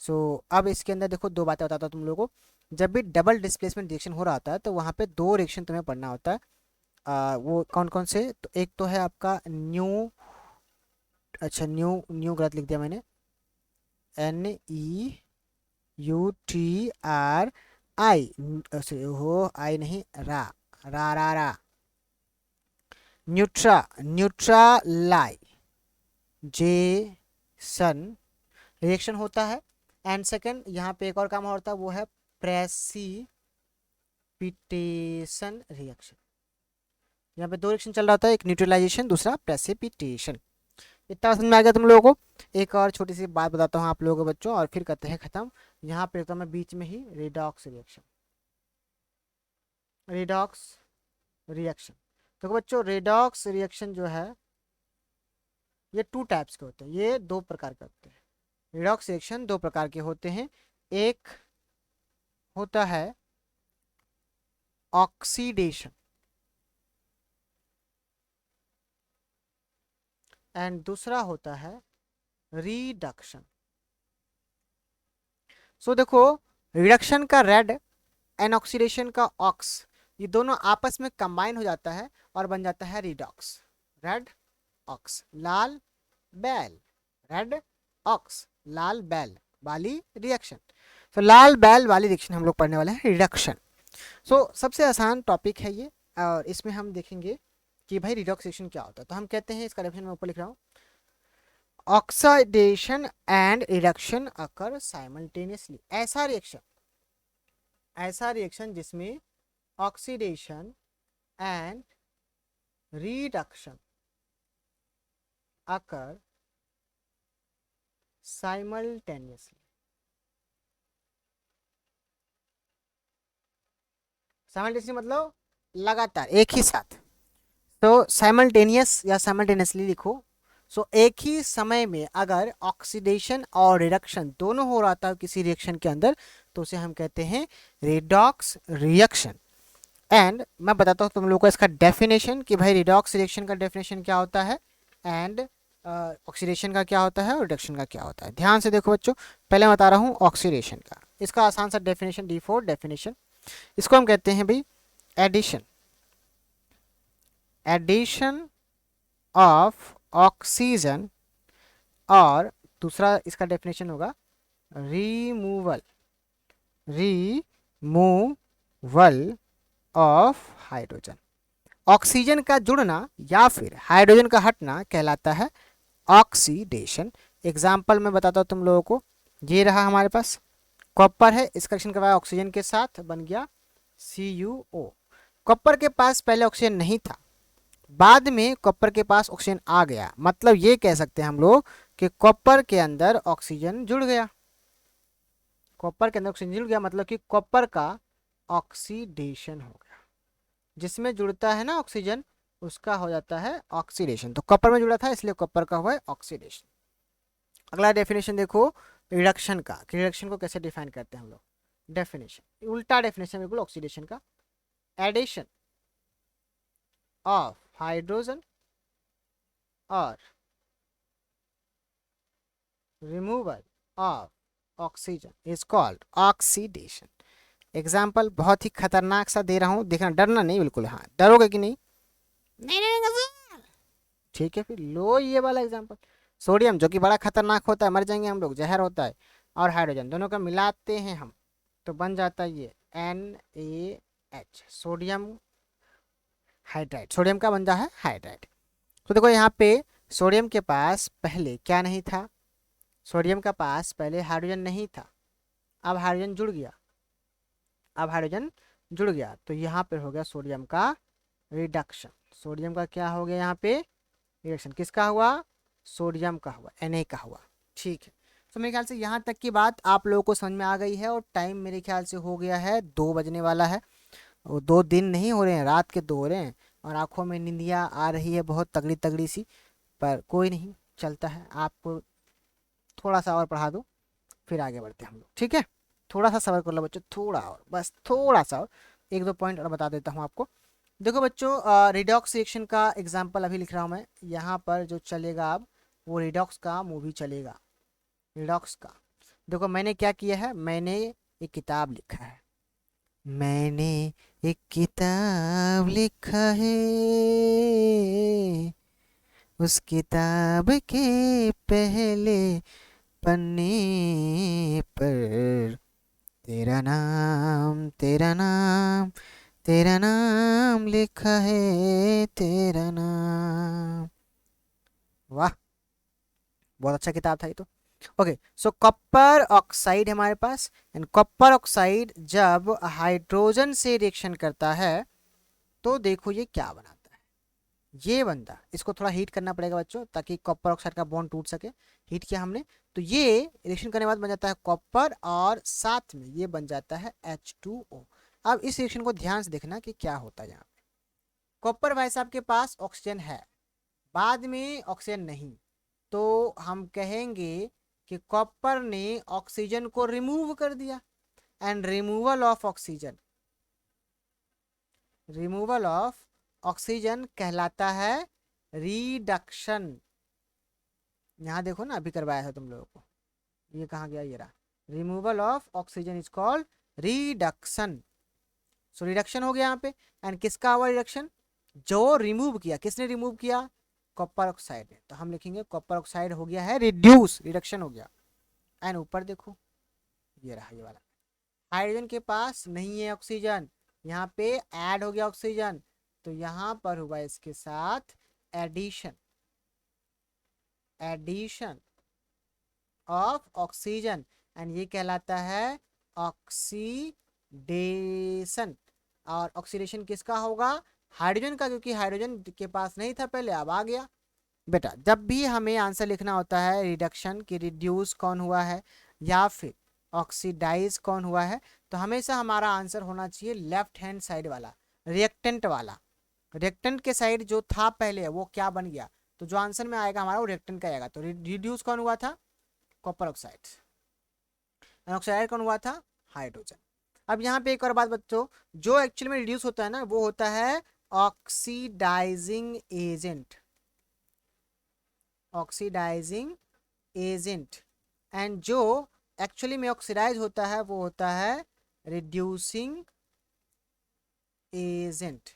Speaker 1: अब इसके अंदर देखो दो बातें बताता हूँ तुम लोगों को। जब भी डबल डिस्प्लेसमेंट रिएक्शन हो रहा होता है तो वहाँ पे दो रिएक्शन तुम्हें पढ़ना होता है। वो कौन कौन से, तो एक तो है आपका न्यू, अच्छा न्यू, न्यू गलत लिख दिया मैंने, NEUTRI, हो आई नहीं, रा रा रा रा, न्यूट्रालाई जेसन रिएक्शन होता है। एंड सेकंड यहाँ पे एक और काम होता है, वो है प्रेसिपिटेशन रिएक्शन। यहाँ पे दो रिएक्शन चल रहा होता है, एक न्यूट्रलाइजेशन, दूसरा प्रेसिपिटेशन। इतना समझ में आ गया तुम लोगों को। एक और छोटी सी बात बताता हूँ आप लोगों को बच्चों, और फिर करते हैं खत्म। यहाँ पे तो मैं बीच में ही रिडॉक्स रिएक्शन, रिडॉक्स रिएक्शन। तो बच्चों रिडॉक्स रिएक्शन जो है ये टू टाइप्स के होते हैं, ये दो प्रकार के होते हैं। रिडॉक्स रिएक्शन दो प्रकार के होते हैं। एक होता है ऑक्सीडेशन एंड दूसरा होता है रिडक्शन। देखो, रिडक्शन का रेड एंड ऑक्सीडेशन का ऑक्स, ये दोनों आपस में कंबाइन हो जाता है और बन जाता है रिडॉक्स। रेड ऑक्स लाल बैल, रेड ऑक्स लाल बैल वाली रिएक्शन। लाल बैल वाली रिएक्शन हम लोग पढ़ने वाले हैं रिडक्शन। सबसे आसान टॉपिक है ये, और इसमें हम देखेंगे कि भाई रिडॉक्स रिएक्शन क्या होता है। तो हम कहते हैं, इसका डेफिनेशन मैं ऊपर लिख रहा हूँ, oxidation and reduction occur simultaneously. ऐसा रिएक्शन जिसमें oxidation and reduction occur simultaneously. Simultaneously मतलब लगातार एक ही साथ। तो साइमल्टेनियस या साइमल्टेनियसली लिखो। एक ही समय में अगर ऑक्सीडेशन और रिडक्शन दोनों हो रहा था किसी रिएक्शन के अंदर, तो उसे हम कहते हैं रिडॉक्स रिएक्शन। एंड मैं बताता हूँ तुम लोगों को इसका डेफिनेशन कि भाई रिडॉक्स रिएक्शन का डेफिनेशन क्या होता है एंड ऑक्सीडेशन का क्या होता है और रिडक्शन का क्या होता है। ध्यान से देखो बच्चों, पहले मैं बता रहा हूँ ऑक्सीडेशन का। इसका आसान सा डेफिनेशन, D4 डेफिनेशन, इसको हम कहते हैं भाई एडिशन ऑफ ऑक्सीजन, और दूसरा इसका डेफिनेशन होगा रिमूवल ऑफ हाइड्रोजन। ऑक्सीजन का जुड़ना या फिर हाइड्रोजन का हटना कहलाता है ऑक्सीडेशन। एग्जाम्पल मैं बताता हूँ तुम लोगों को। ये रहा हमारे पास कॉपर है, इसका रिएक्शन करवाया ऑक्सीजन के साथ, बन गया CuO। कॉपर के पास पहले ऑक्सीजन नहीं था, बाद में कॉपर के पास ऑक्सीजन आ गया। मतलब ये कह सकते हैं हम लोग कि कॉपर के अंदर ऑक्सीजन जुड़ गया। कॉपर के अंदर ऑक्सीजन जुड़ गया मतलब कि कॉपर का ऑक्सीडेशन हो गया। जिसमें जुड़ता है ना ऑक्सीजन, उसका हो जाता है ऑक्सीडेशन। तो कॉपर में जुड़ा था इसलिए कॉपर का हुआ है ऑक्सीडेशन। अगला डेफिनेशन देखो रिडक्शन का, कि रिडक्शन को कैसे डिफाइन करते हैं हम लोग। डेफिनेशन उल्टा डेफिनेशन बिल्कुल ऑक्सीडेशन का, एडिशन ऑफ हाइड्रोजन और removal of oxygen is called oxidation. Example बहुत ही खतरनाक सा दे रहा हूं, देखना, डरना नहीं बिल्कुल। हाँ डरोगे कि नहीं? नहीं। ठीक है, फिर लो ये वाला एग्जाम्पल। सोडियम जो कि बड़ा खतरनाक होता है, मर जाएंगे हम लोग, जहर होता है, और हाइड्रोजन दोनों का मिलाते हैं हम तो बन जाता है ये NaH, सोडियम हाइड्राइड। सोडियम का बन जाता है हाइड्राइड। तो देखो यहाँ पे सोडियम के पास पहले क्या नहीं था, सोडियम का पास पहले हाइड्रोजन नहीं था, अब हाइड्रोजन जुड़ गया, तो यहाँ पे हो गया सोडियम का रिडक्शन। सोडियम का क्या हो गया यहाँ पे रिडक्शन, किसका हुआ? सोडियम का हुआ, Na का हुआ। ठीक है, तो मेरे ख्याल से यहाँ तक की बात आप लोगों को समझ में आ गई है। और टाइम मेरे ख्याल से हो गया है 2 बजने वाला है। वो 2 दिन नहीं हो रहे हैं, रात के 2 हो रहे हैं, और आंखों में नींदिया आ रही है बहुत तगड़ी तगड़ी सी। पर कोई नहीं, चलता है। आपको थोड़ा सा और पढ़ा दूँ, फिर आगे बढ़ते हैं हम लोग, ठीक है? थोड़ा सा सबर कर लो बच्चों, थोड़ा और, बस थोड़ा सा और, 1-2 पॉइंट और बता देता हूँ आपको। देखो बच्चों, रिडॉक्स रिएक्शन का एग्जाम्पल अभी लिख रहा हूँ मैं। यहाँ पर जो चलेगा अब वो रिडॉक्स का मूवी चलेगा, रिडॉक्स का। देखो मैंने क्या किया है, मैंने एक किताब लिखा है, मैंने एक किताब लिखा है, उस किताब के पहले पन्ने पर तेरा नाम तेरा नाम तेरा नाम लिखा है, तेरा नाम। वाह, बहुत अच्छा किताब था ये तो। ओके, सो कॉपर ऑक्साइड हमारे पास, एंड कॉपर ऑक्साइड जब हाइड्रोजन से रिएक्शन करता है तो देखो ये क्या बनाता है। ये बंदा, इसको थोड़ा हीट करना पड़ेगा बच्चों ताकि कॉपर ऑक्साइड का बॉन्ड टूट सके। हीट किया हमने, तो ये रिएक्शन करने के बाद बन जाता है कॉपर, और साथ में ये बन जाता है H2O। अब इस रिएक्शन को ध्यान से देखना कि क्या होता है यहाँ पे। कॉपर भाई साहब के पास ऑक्सीजन है, बाद में ऑक्सीजन नहीं, तो हम कहेंगे कि कॉपर ने ऑक्सीजन को रिमूव कर दिया, and removal of oxygen, removal of oxygen कहलाता है रिडक्शन। यहां देखो ना, अभी करवाया था तुम लोगों को, ये कहाँ गया, ये रहा। Removal of oxygen is called reduction. So reduction हो गया यहाँ पे, एंड किसका हुआ रिडक्शन, जो रिमूव किया, किसने रिमूव किया, कॉपर ऑक्साइड ने। तो हम लिखेंगे कॉपर ऑक्साइड हो गया है रिड्यूस, रिडक्शन हो गया। एंड ऊपर देखो, ये रहा ये वाला, हाइड्रोजन के पास नहीं है ऑक्सीजन, यहाँ पे ऐड हो गया ऑक्सीजन, तो यहाँ पर हुआ इसके साथ addition, addition of oxygen, and ये कहलाता है ऑक्सीडेशन। और ऑक्सीडेशन किसका होगा, हाइड्रोजन का, क्योंकि हाइड्रोजन के पास नहीं था पहले, अब आ गया। बेटा जब भी हमें आंसर लिखना होता है रिडक्शन की, रिड्यूस कौन हुआ है या फिर ऑक्सीडाइज कौन हुआ है, तो हमेशा हमारा आंसर होना चाहिए लेफ्ट हैंड साइड वाला, रिएक्टेंट वाला। रिएक्टेंट के साइड जो था पहले वो क्या बन गया, तो जो आंसर में आएगा हमारा वो रिएक्टेंट का आएगा। तो रिड्यूस कौन हुआ था, कॉपर ऑक्साइड, ऑक्साइड कौन हुआ था, हाइड्रोजन। अब यहाँ पे एक और बात बच्चों, जो एक्चुअली में रिड्यूस होता है ना वो होता है oxidising agent, oxidising agent, and जो एक्चुअली में ऑक्सीडाइज होता है वो होता है रिड्यूसिंग एजेंट।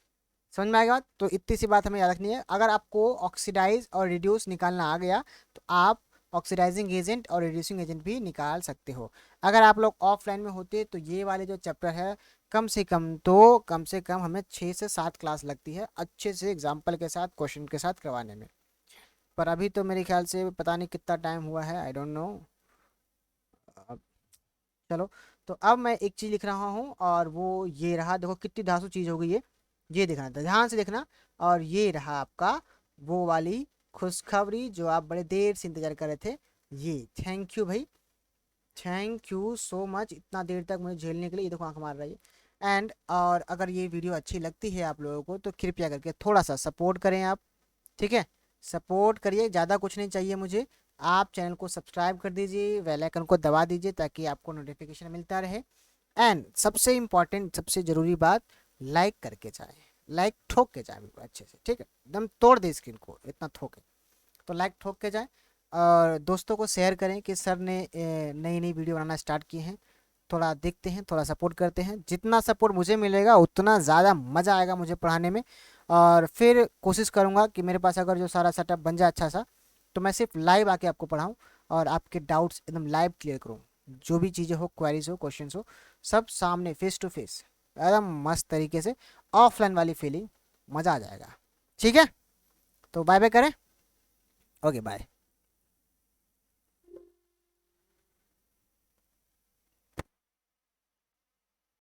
Speaker 1: समझ में आएगा। तो इतनी सी बात हमें याद रखनी है, अगर आपको ऑक्सीडाइज और रिड्यूस निकालना आ गया तो आप ऑक्सीडाइजिंग एजेंट और रिड्यूसिंग एजेंट भी निकाल सकते हो। अगर आप लोग ऑफलाइन में होते तो ये वाले जो चैप्टर है कम से कम हमें 6 से 7 क्लास लगती है अच्छे से एग्जाम्पल के साथ, क्वेश्चन के साथ करवाने में। पर अभी तो मेरे ख्याल से पता नहीं कितना टाइम हुआ है, आई डोंट नो। चलो, तो अब मैं एक चीज़ लिख रहा हूँ, और वो ये रहा, देखो कितनी धांसू चीज़ हो गई है, ये देखना था, ध्यान से देखना। और ये रहा आपका वो वाली खुशखबरी जो आप बड़े देर से इंतजार कर रहे थे, ये। थैंक यू भाई, थैंक यू सो मच इतना देर तक मुझे झेलने के लिए। ये देखो आंख मार रही है। एंड और अगर ये वीडियो अच्छी लगती है आप लोगों को तो कृपया करके थोड़ा सा सपोर्ट करें आप, ठीक है, सपोर्ट करिए, ज़्यादा कुछ नहीं चाहिए मुझे। आप चैनल को सब्सक्राइब कर दीजिए, बेल आइकन को दबा दीजिए ताकि आपको नोटिफिकेशन मिलता रहे। एंड सबसे इम्पॉर्टेंट, सबसे ज़रूरी बात, लाइक करके जाएँ, लाइक ठोक के जाए बिल्कुल अच्छे से, ठीक है, एकदम तोड़ दे स्क्रीन को, इतना ठोके, तो लाइक ठोक के जाए। और दोस्तों को शेयर करें कि सर ने नई नई वीडियो बनाना स्टार्ट की हैं, थोड़ा देखते हैं, थोड़ा सपोर्ट करते हैं। जितना सपोर्ट मुझे मिलेगा उतना ज़्यादा मज़ा आएगा मुझे पढ़ाने में। और फिर कोशिश करूँगा कि मेरे पास अगर जो सारा सेटअप बन जाए अच्छा सा, तो मैं सिर्फ लाइव आके आपको पढ़ाऊँ और आपके डाउट्स एकदम लाइव क्लियर करूँ। जो भी चीज़ें हो, क्वेरीज हो, क्वेश्चन हो, सब सामने फेस टू फेस एकदम मस्त तरीके से, ऑफलाइन वाली फीलिंग, मज़ा आ जाएगा। ठीक है, तो बाय बाय करें, ओके बाय।